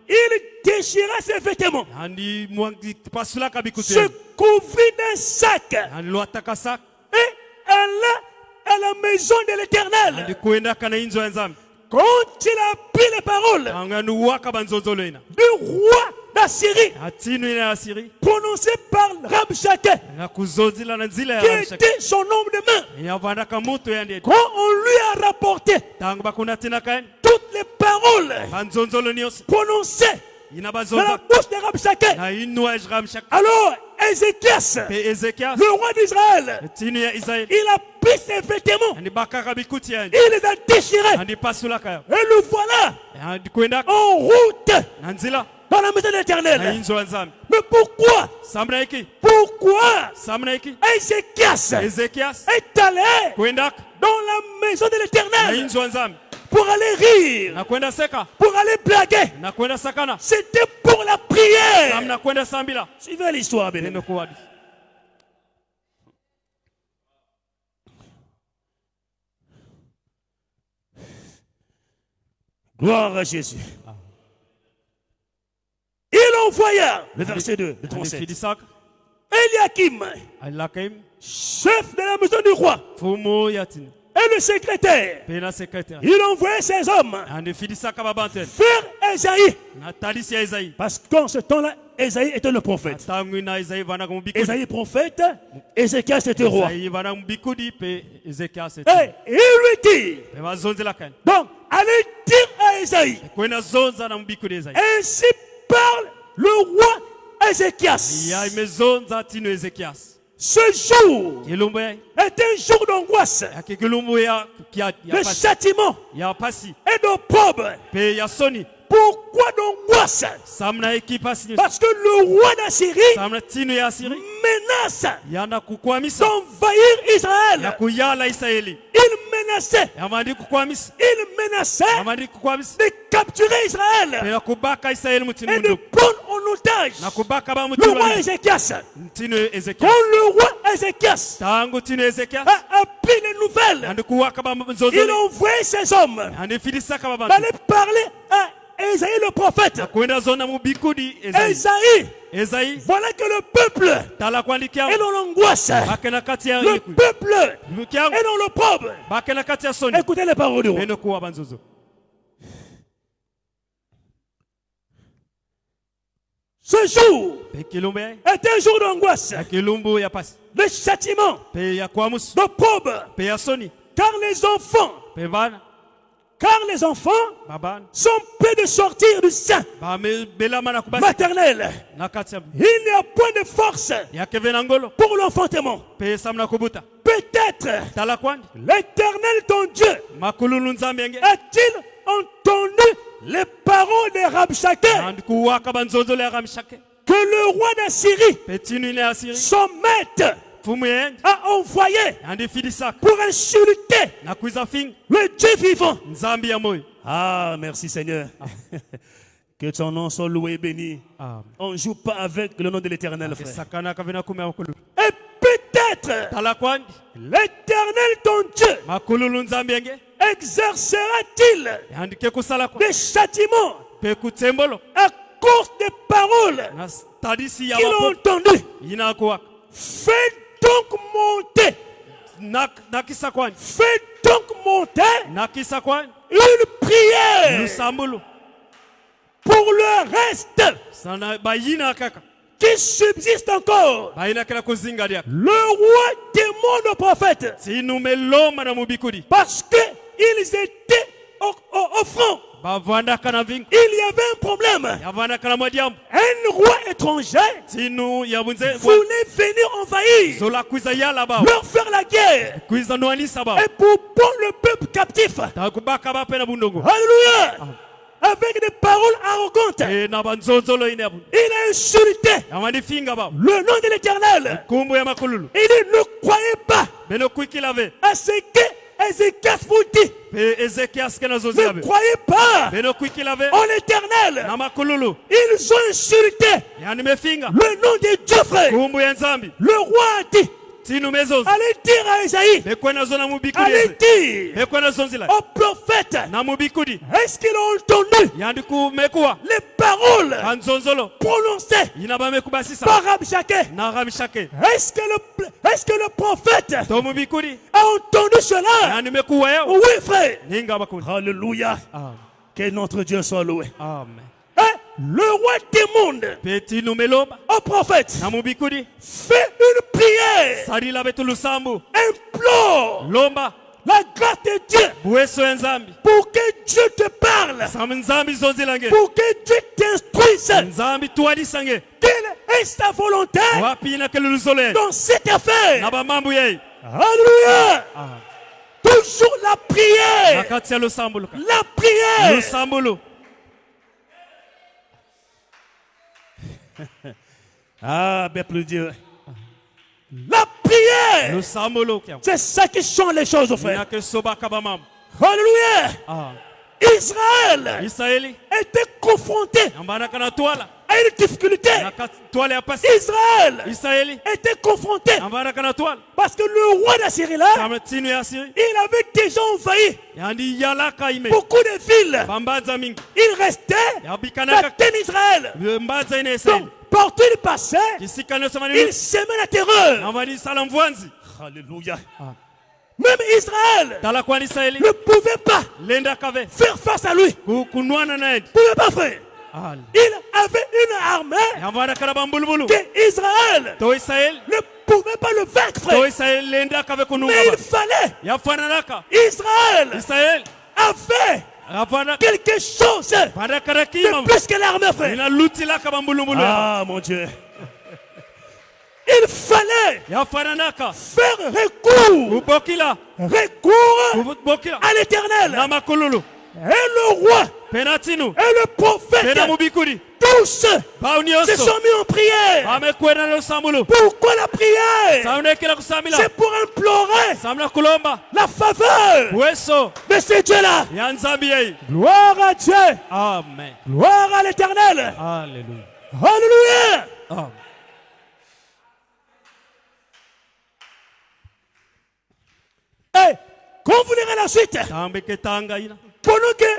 il déchira ses vêtements, se couvrit d'un sac et alla à la maison de l'Éternel. Quand il a pris les paroles du roi d'Assyrie, prononcé par Rabshakeh, qui était son homme de main, quand on lui a rapporté toutes les paroles prononcées dans la bouche de Rabshakeh, alors Ézéchias, le roi d'Israël, il a pris ses vêtements, il les a déchirés, et le voilà en route dans la maison de l'Éternel. Mais pourquoi? Pourquoi Ézéchias est allé dans la maison de l'Éternel pour aller rire, pour aller blaguer? C'était pour la prière. Suivez l'histoire, bien. Gloire à Jésus. Il envoya, le verset 2, le 37, Eliakim, chef de la maison du roi, et le secrétaire. Il envoyait ses hommes faire Ésaïe. Parce qu'en ce temps-là, Ésaïe était le prophète. Ésaïe prophète, Ézéchias était roi. Et il lui dit, donc, allez dire à Ésaïe, ainsi parle le roi Ézéchias. Ce jour est un jour d'angoisse, de châtiment et d'opprobre. Pourquoi d'angoisse? Parce que le roi d'Assyrie menace d'envahir Israël. Il menaçait de capturer Israël et de prendre en otage le roi Ézéchias. Quand le roi Ézéchias a appris les nouvelles, il a envoyé ses hommes d'aller parler à Ésaïe le prophète. Ésaïe, voilà que le peuple est dans l'angoisse. Le peuple est dans l'opprobre. Écoutez les paroles du roi. Ce jour est un jour d'angoisse, de châtiment, d'opprobre, car les enfants sont prêts de sortir du sein maternel. Il n'y a point de force pour l'enfantement. Peut-être l'Éternel ton Dieu a-t-il entendu les paroles de Rabshakeh que le roi d'Assyrie, son maître, a envoyé pour insulter le Dieu vivant. Ah, merci Seigneur. Que ton nom soit loué et béni. On ne joue pas avec le nom de l'Éternel, frère. Et peut-être l'Éternel ton Dieu exercera-t-il des châtiments à cause des paroles qu'il a entendues. Fais donc monter une prière pour le reste qui subsiste encore. Le roi demande au prophète, parce qu'ils étaient au front. Il y avait un problème. Un roi étranger voulait venir envahir, leur faire la guerre et pour prendre le peuple captif. Alléluia. Avec des paroles arrogantes, il a insulté le nom de l'Éternel. Il ne croyait pas à ce que Ézéchias vous dit. Ne croyez pas en l'Éternel. Ils ont insulté le nom de Dieu, frère. Le roi a dit, allez dire à Ésaïe, allez dire au prophète, est-ce qu'il a entendu les paroles prononcées par Rabshakeh? Est-ce que le prophète a entendu cela? Oui, frère. Alléluia. Que notre Dieu soit loué. Amen. Le roi demande au prophète, fais une prière, implore la grâce de Dieu pour que Dieu te parle, pour que Dieu t'instruise. Quelle est sa volonté dans cette affaire? Alléluia. Toujours la prière. La prière. Ah, peuple Dieu. La prière, c'est ça qui change les choses, frère. Alléluia. Israël était confronté à une difficulté. Israël était confronté parce que le roi d'Assyrie là, il avait déjà envahi beaucoup de villes. Il restait dans Israël. Donc, partout il passait, il semait la terreur. Alléluia. Même Israël ne pouvait pas faire face à lui. Ne pouvait pas faire. Il avait une armée que Israël ne pouvait pas le vaincre, frère. Mais il fallait. Israël avait quelque chose de plus que l'armée, frère. Ah, mon Dieu. Il fallait faire recours à l'Éternel. Et le roi et le prophète, tous se sont mis en prière. Pourquoi la prière? C'est pour implorer la faveur de ce Dieu-là. Gloire à Dieu. Amen. Gloire à l'Éternel. Alléluia. Alléluia. Amen. Et quand vous lirez la suite, pendant que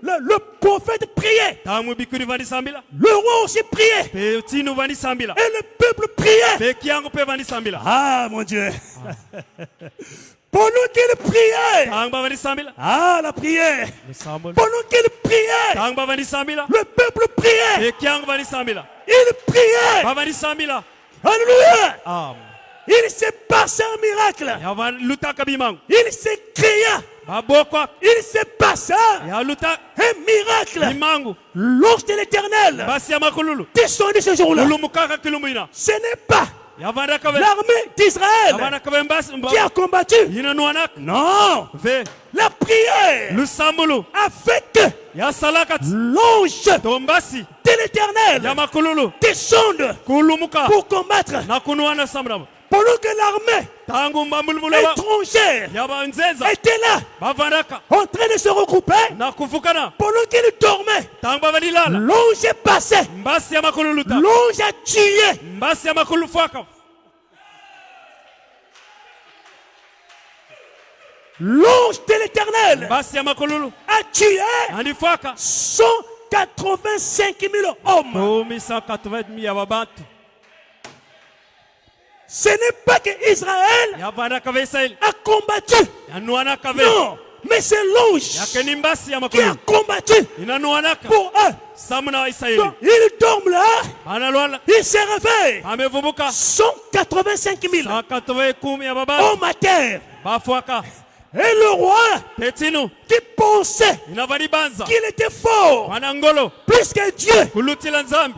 le prophète priait, le roi aussi priait, et le peuple priait. Ah, mon Dieu. Pendant qu'il priait, ah, la prière. Pendant qu'il priait, le peuple priait. Il priait. Alléluia. Amen. Il s'est passé un miracle. Il s'est créé. Il s'est passé un miracle. L'ange de l'Éternel descendu ce jour-là. Ce n'est pas l'armée d'Israël qui a combattu. Non. La prière a fait que l'ange de l'Éternel descende pour combattre. Pendant que l'armée étrangère était là, en train de se regrouper, pendant qu'il dormait, l'ange est passé. L'ange a tué. L'ange de l'Éternel a tué 185 000 hommes. Ce n'est pas que Israël a combattu. Non, mais c'est l'ange qui a combattu pour eux. Donc, ils dorment là, ils se réveillent. 185 000 hommes à terre. Et le roi qui pensait qu'il était fort plus que Dieu.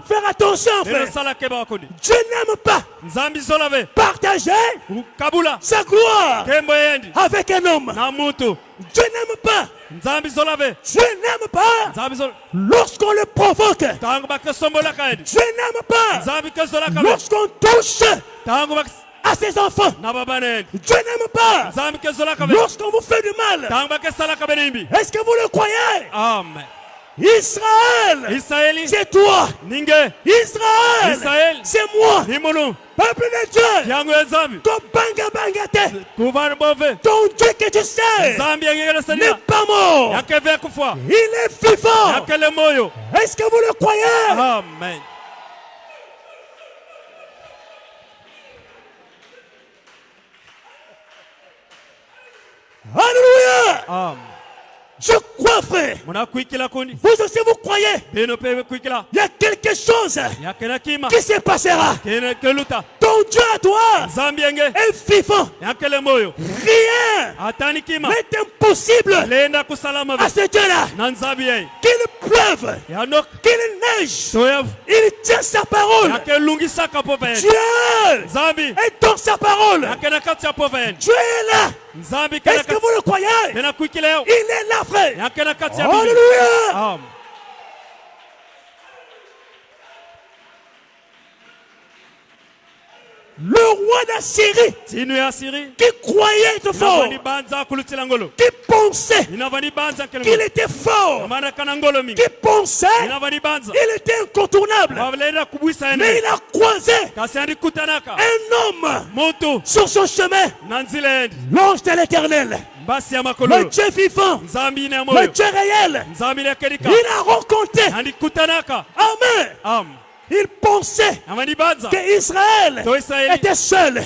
Faire attention, frère. Dieu n'aime pas partager sa gloire avec un homme. Dieu n'aime pas. Dieu n'aime pas lorsqu'on le provoque. Dieu n'aime pas lorsqu'on touche à ses enfants. Dieu n'aime pas lorsqu'on vous fait du mal. Est-ce que vous le croyez? Amen. Israël, c'est toi. Israël, c'est moi. Peuple de Dieu, ton Dieu que tu sais n'est pas mort. Il est vivant. Est-ce que vous le croyez? Amen. Alléluia. Amen. Je crois, frère. Vous aussi, vous croyez. Il y a quelque chose qui se passera. Ton Dieu à toi est vivant. Rien n'est impossible à ce Dieu-là. Qu'il pleuve, qu'il neige, il tient sa parole. Dieu est dans sa parole. Dieu est là. Est-ce que vous le croyez? Il est là, frère. Alléluia. Le roi d'Assyrie qui croyait être fort, qui pensait qu'il était fort, qui pensait qu'il était incontournable, mais il a croisé un homme sur son chemin, l'ange de l'Éternel, le Dieu vivant, le Dieu réel. Il a rencontré. Amen. Il pensait qu'Israël était seul.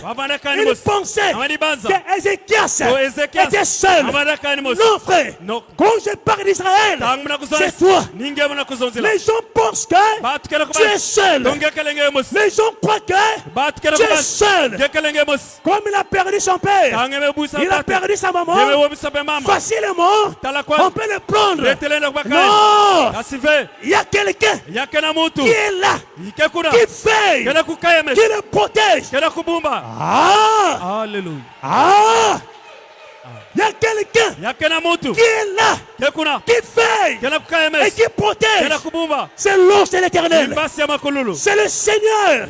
Il pensait qu'Ézéchias était seul. Non, frère. Quand je parle d'Israël, c'est toi. Les gens pensent que tu es seul. Les gens croient que tu es seul. Comme il a perdu son père, il a perdu sa maman, facilement, on peut le prendre. Non, il y a quelqu'un qui est là, qui veille, qui le protège. Alléluia. Il y a quelqu'un qui est là, qui veille et qui protège. C'est l'ange de l'Éternel. C'est le Seigneur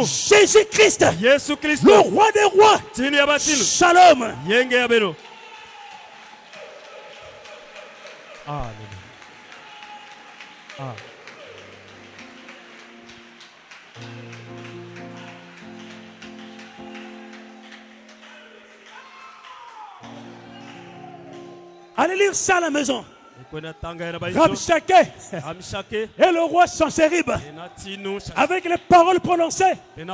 Jésus-Christ, le roi des rois. Shalom. Allez lire ça à la maison. Rabshakeh et le roi Sennacherib, avec les paroles prononcées, mais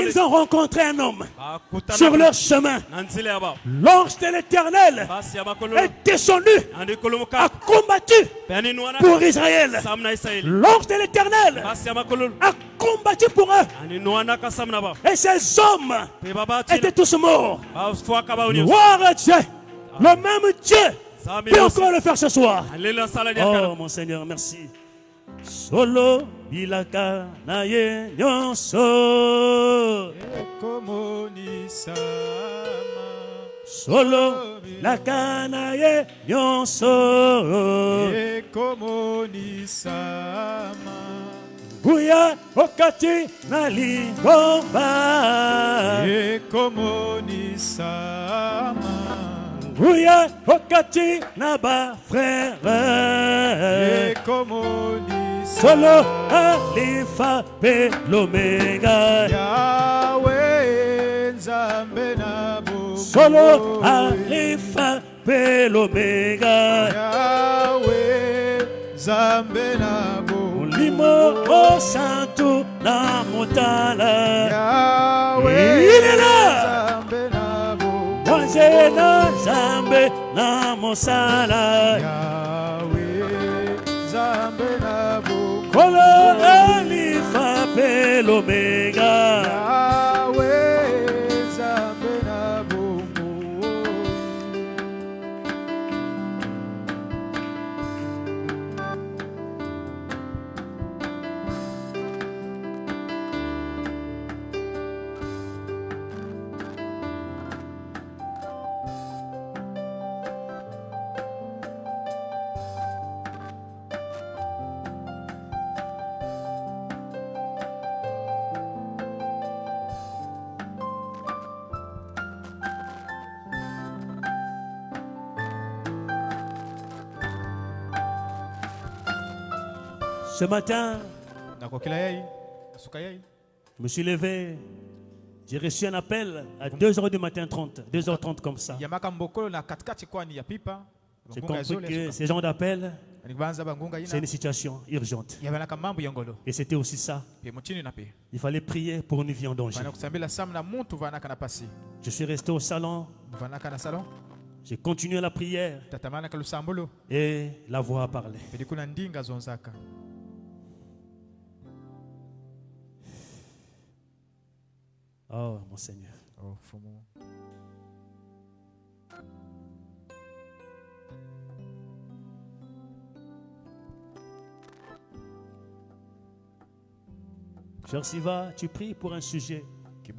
ils ont rencontré un homme sur leur chemin. L'ange de l'Éternel est descendu, a combattu pour Israël. L'ange de l'Éternel a combattu pour eux. Et ces hommes étaient tous morts. Gloire à Dieu. Le même Dieu peut encore le faire ce soir. Oh mon Seigneur, merci. Solo bilaka na ye nyonso. Solo bilaka na ye nyonso. Buya okati na lingomba. Uya okati na ba frère. Solo alifa pe l'omega. Solo alifa pe l'omega. Ulimo o santo na motala. Il est là. Na zambe na mosala zambe na bo kolo alifa pe l'omega zambe na bo. Ce matin, je me suis levé, j'ai reçu un appel à 2h du matin 30, 2h30 comme ça. J'ai compris que ces gens d'appel, c'est une situation urgente. Et c'était aussi ça. Il fallait prier pour une vie en danger. Je suis resté au salon. J'ai continué la prière. Et la voix a parlé. Oh, mon Seigneur. Cher Siva, tu pries pour un sujet. Je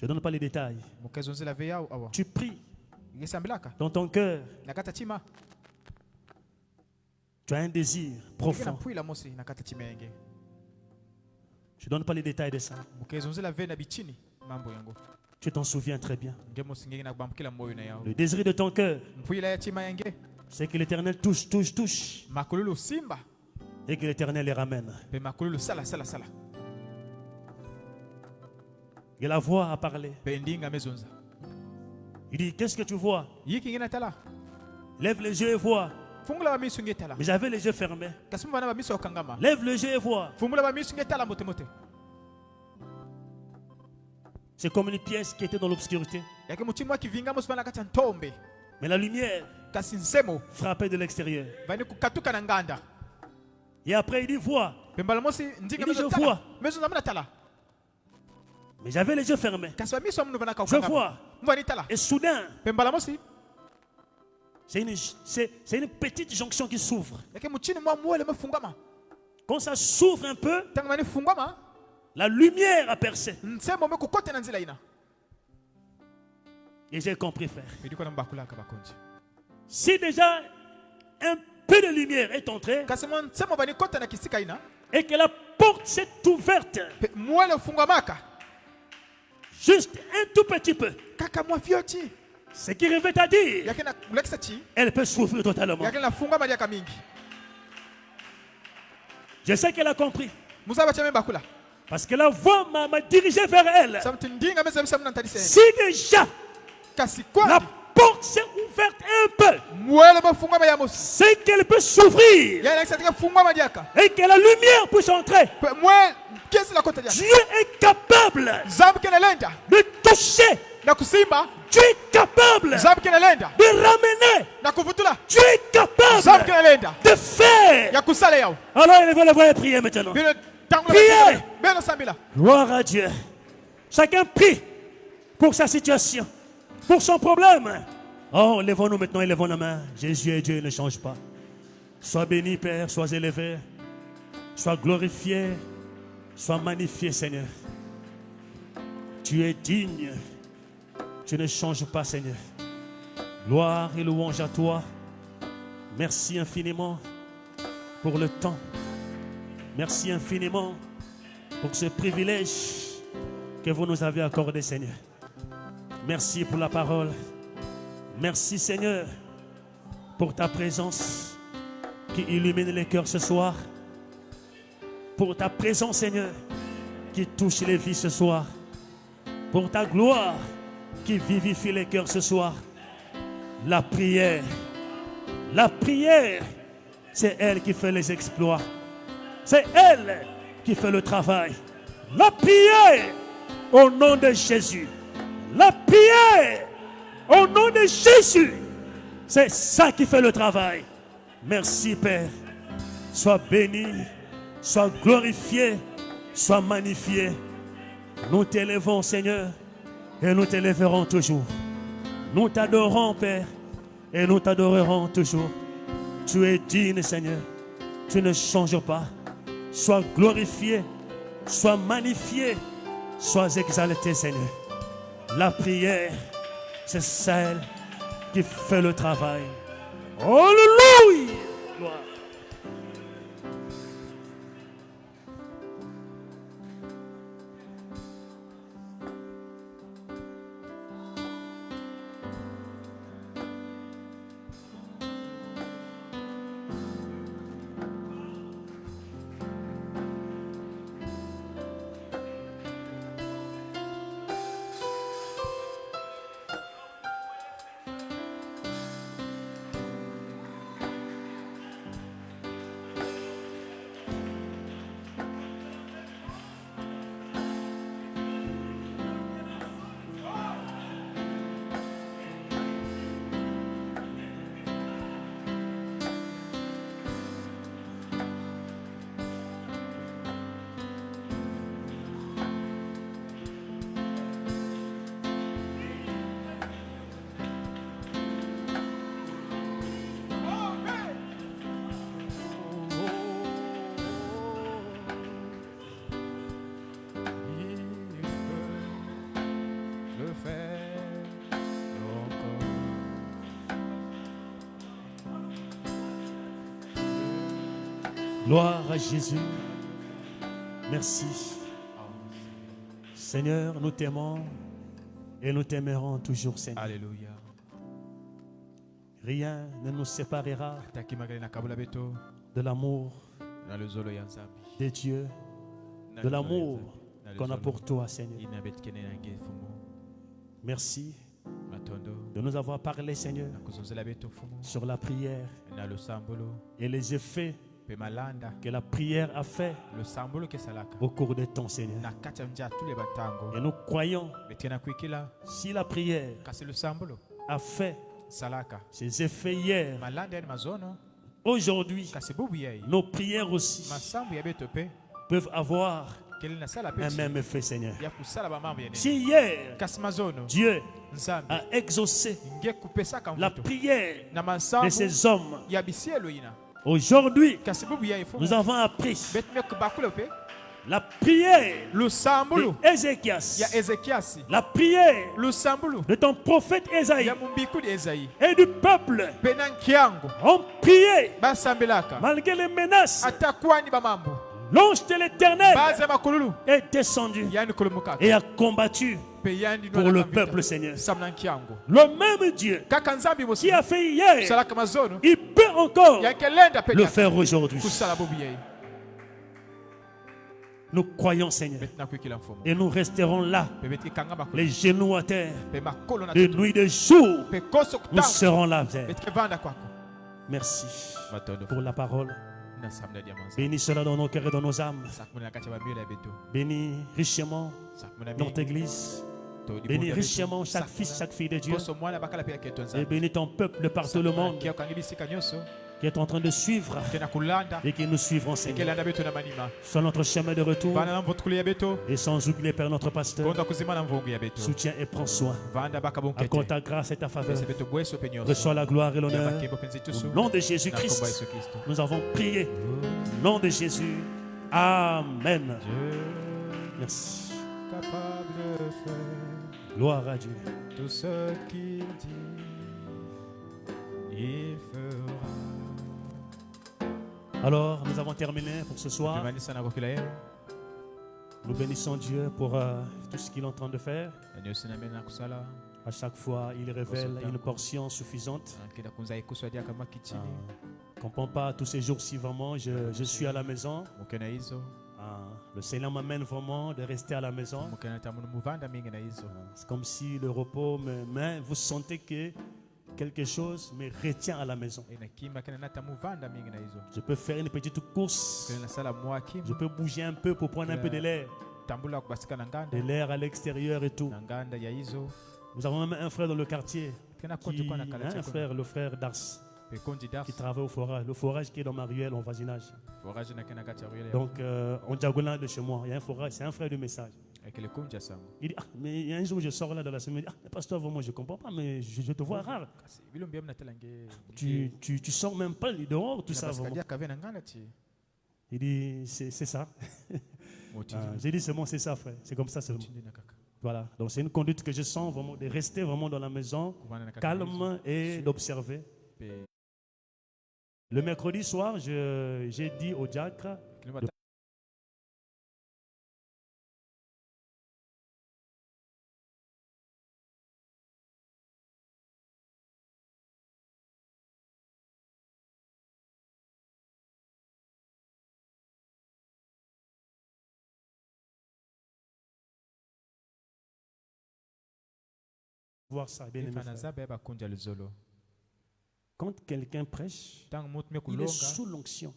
ne donne pas les détails. Tu pries dans ton cœur. Tu as un désir profond. Je ne donne pas les détails de ça. Tu t'en souviens très bien. Le désir de ton cœur, c'est que l'Éternel touche. Et que l'Éternel les ramène. Et la voix a parlé. Il dit, qu'est-ce que tu vois? Lève les yeux et vois. Mais j'avais les yeux fermés. Lève les yeux et vois. C'est comme une pièce qui était dans l'obscurité. Mais la lumière frappait de l'extérieur. Et après il dit vois. Il dit je vois. Mais j'avais les yeux fermés. Je vois. Et soudain, c'est une petite jonction qui s'ouvre. Quand ça s'ouvre un peu, la lumière a percé. Et j'ai compris, frère. Si déjà un peu de lumière est entrée et que la porte s'est ouverte, juste un tout petit peu, ce qui revient à dire, elle peut s'ouvrir totalement. Je sais qu'elle a compris. Parce que la voix m'a dirigé vers elle. Si déjà la porte s'est ouverte un peu, c'est qu'elle peut s'ouvrir et que la lumière puisse entrer. Dieu est capable de toucher. Dieu est capable de ramener. Dieu est capable de faire. Alors il va le prier maintenant. Priez. Gloire à Dieu. Chacun prie pour sa situation, pour son problème. Oh, lèvons-nous maintenant et lèvons nos mains. Jésus est Dieu, ne change pas. Sois béni, Père, sois élevé, sois glorifié, sois magnifié, Seigneur. Tu es digne. Tu ne changes pas, Seigneur. Gloire et louange à toi. Merci infiniment pour le temps. Merci infiniment pour ce privilège que vous nous avez accordé, Seigneur. Merci pour la parole. Merci, Seigneur, pour ta présence qui illumine les cœurs ce soir. Pour ta présence, Seigneur, qui touche les vies ce soir. Pour ta gloire qui vivifie les cœurs ce soir. La prière, c'est elle qui fait les exploits. C'est elle qui fait le travail. La prière au nom de Jésus. La prière au nom de Jésus. C'est ça qui fait le travail. Merci, Père. Sois béni, sois glorifié, sois magnifié. Nous t'élèvons, Seigneur, et nous t'élèverons toujours. Nous t'adorons, Père, et nous t'adorerons toujours. Tu es digne, Seigneur. Tu ne changes pas. Sois glorifié, sois magnifié, sois exalté, Seigneur. La prière, c'est celle qui fait le travail. Alléluia! Gloire. Gloire à Jésus. Merci. Seigneur, nous t'aimons et nous t'aimerons toujours, Seigneur. Alléluia. Rien ne nous séparera de l'amour de Dieu, de l'amour qu'on a pour toi, Seigneur. Merci de nous avoir parlé, Seigneur, sur la prière et les effets que la prière a fait au cours de ton Seigneur. Et nous croyons, si la prière a fait ses effets hier, aujourd'hui, nos prières aussi peuvent avoir un même effet, Seigneur. Si hier, Dieu a exaucé la prière de ces hommes, aujourd'hui, nous avons appris la prière d'Ézéchias, la prière de ton prophète Esaïe et du peuple ont prié malgré les menaces. L'ange de l'Éternel est descendu et a combattu pour le peuple, Seigneur. Le même Dieu qui a fait hier, il peut encore le faire aujourd'hui. Nous croyons, Seigneur, et nous resterons là, les genoux à terre, de nuit, de jour. Nous serons là. Merci pour la parole. Bénis cela dans nos cœurs et dans nos âmes. Bénis richement notre église. Bénis richement chaque fils, chaque fille de Dieu. Et bénis ton peuple de par tout le monde qui est en train de suivre et qui nous suivront, Seigneur, sur notre chemin de retour. Et sans oublier, Père, notre pasteur, soutiens et prends soin. Accorde ta grâce et ta faveur. Reçois la gloire et l'honneur. Au nom de Jésus-Christ, nous avons prié. Au nom de Jésus. Amen. Merci. Gloire à Dieu. Tout ce qu'il dit, il fera. Alors, nous avons terminé pour ce soir. Nous bénissons Dieu pour tout ce qu'il est en train de faire. À chaque fois, il révèle une portion suffisante. Je ne comprends pas tous ces jours-ci vraiment. Je suis à la maison. Le Seigneur m'amène vraiment de rester à la maison. C'est comme si le repos mais vous sentez que quelque chose me retient à la maison. Je peux faire une petite course. Je peux bouger un peu pour prendre un peu de l'air. De l'air à l'extérieur et tout. Nous avons même un frère dans le quartier. Un frère, le frère Dars, qui travaille au forage. Le forage qui est dans ma ruelle en voisinage. Donc, en diagonale de chez moi, il y a un forage. C'est un frère de message. Il dit, mais il y a un jour je sors là dans la semaine, il dit, pasteur, moi je ne comprends pas, mais je te vois rare. Tu sors même pas dehors, tout ça. Il dit, c'est ça. J'ai dit, c'est bon, c'est ça, frère. C'est comme ça seulement. Voilà. Donc c'est une conduite que je sens vraiment, de rester vraiment dans la maison, calme et d'observer. Le mercredi soir, j'ai dit au diacre de voir ça, bien aimé frère. Quand quelqu'un prêche, il est sous l'onction.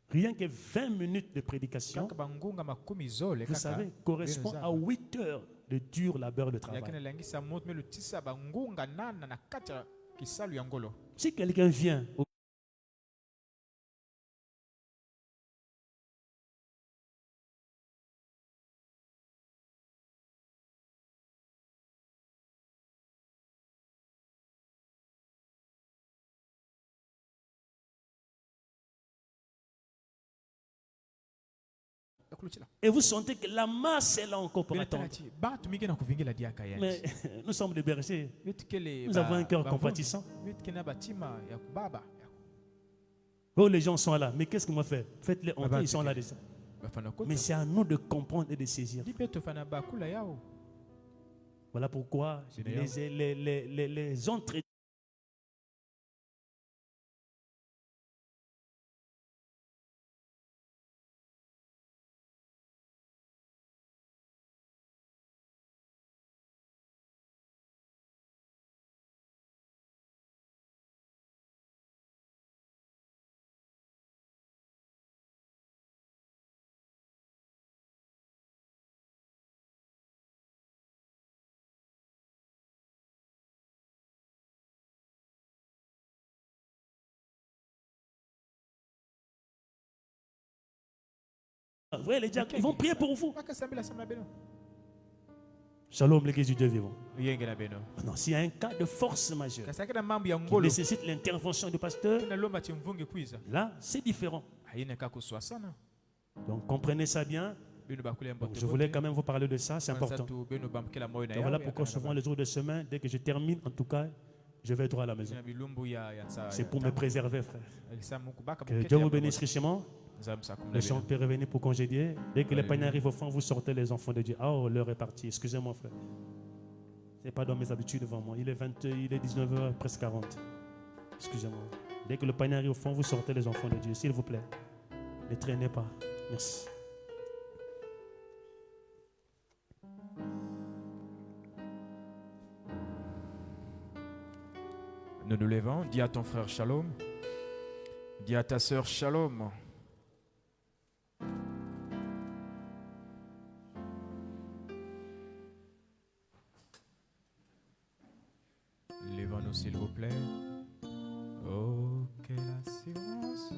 Rien que 20 minutes de prédication, vous savez, correspond à 8 heures de dur labeur de travail. Si quelqu'un vient et vous sentez que la masse est là encore pour attendre. Mais nous sommes des bergers. Nous avons un cœur compatissant. Oh, les gens sont là. Mais qu'est-ce qu'on va faire? Faites-les entrer, ils sont là déjà. Mais c'est à nous de comprendre et de saisir. Voilà pourquoi les entrées. Vrai, les diacres, ils vont prier pour vous. Shalom, l'église du Dieu vivant. Non, s'il y a un cas de force majeure qui nécessite l'intervention du pasteur, là, c'est différent. Donc, comprenez ça bien. Donc, je voulais quand même vous parler de ça, c'est important. Donc, voilà pourquoi souvent les jours de semaine, dès que je termine, en tout cas, je vais droit à la maison. C'est pour me préserver, frère. Que Dieu vous bénisse richement. Le chant peut revenir pour congédier. Dès que les paniers arrivent au fond, vous sortez les enfants de Dieu. Oh, l'heure est partie. Excusez-moi, frère. Ce n'est pas dans mes habitudes devant moi. Il est 19h, presque 40. Excusez-moi. Dès que le panier arrive au fond, vous sortez les enfants de Dieu. S'il vous plaît. Ne traînez pas. Merci. Nous nous levons. Dis à ton frère Shalom. Dis à ta sœur Shalom. Levons-nous s'il vous plaît. Oh, quelle assurance.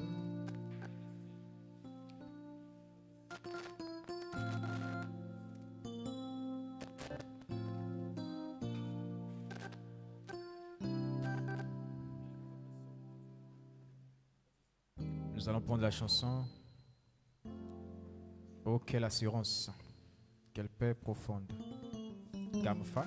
Nous allons prendre la chanson. Oh, quelle assurance, quelle paix profonde. Gamfa.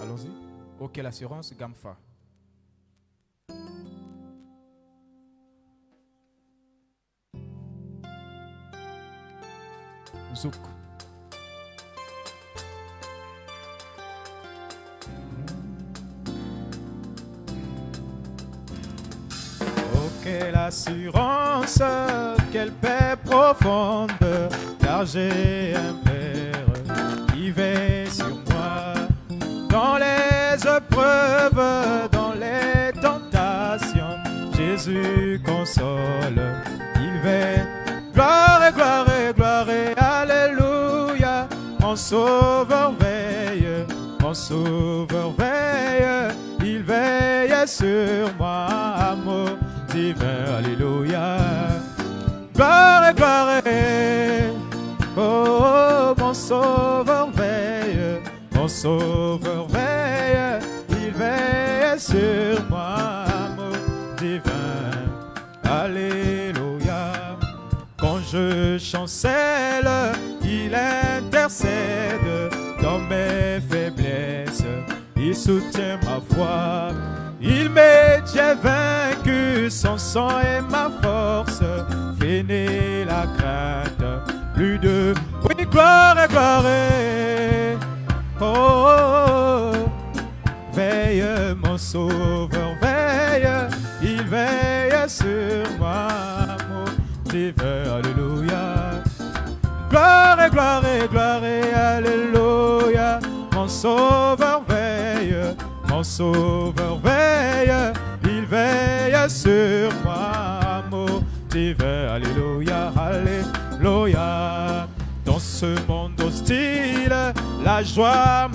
Allons-y. Oh, quelle assurance, Gamfa. Zouk. Quelle assurance, quelle paix profonde, car j'ai un Père qui veille sur moi. Dans les épreuves, dans les tentations, Jésus console, il veille. Gloire et gloire et gloire et alléluia, mon sauveur veille, mon sauveur veille, il veille sur moi, amour divin, alléluia. Gloire et gloire et oh, mon sauveur veille, mon sauveur veille, il veille sur moi, amour divin, alléluia. Quand je chancelle, il intercède dans mes faiblesses, il soutient ma voix. Il m'est déjà vaincu, son sang et ma force, fini la crainte, plus de... Oui, gloire et gloire et... Oh, oh, oh, veille, mon sauveur veille, il veille sur moi, mon divin, alléluia. Gloire et alléluia, mon sauveur veille, mon sauveur veille, il veille sur moi, mon divin, alléluia, alléluia. Dans ce monde hostile, la joie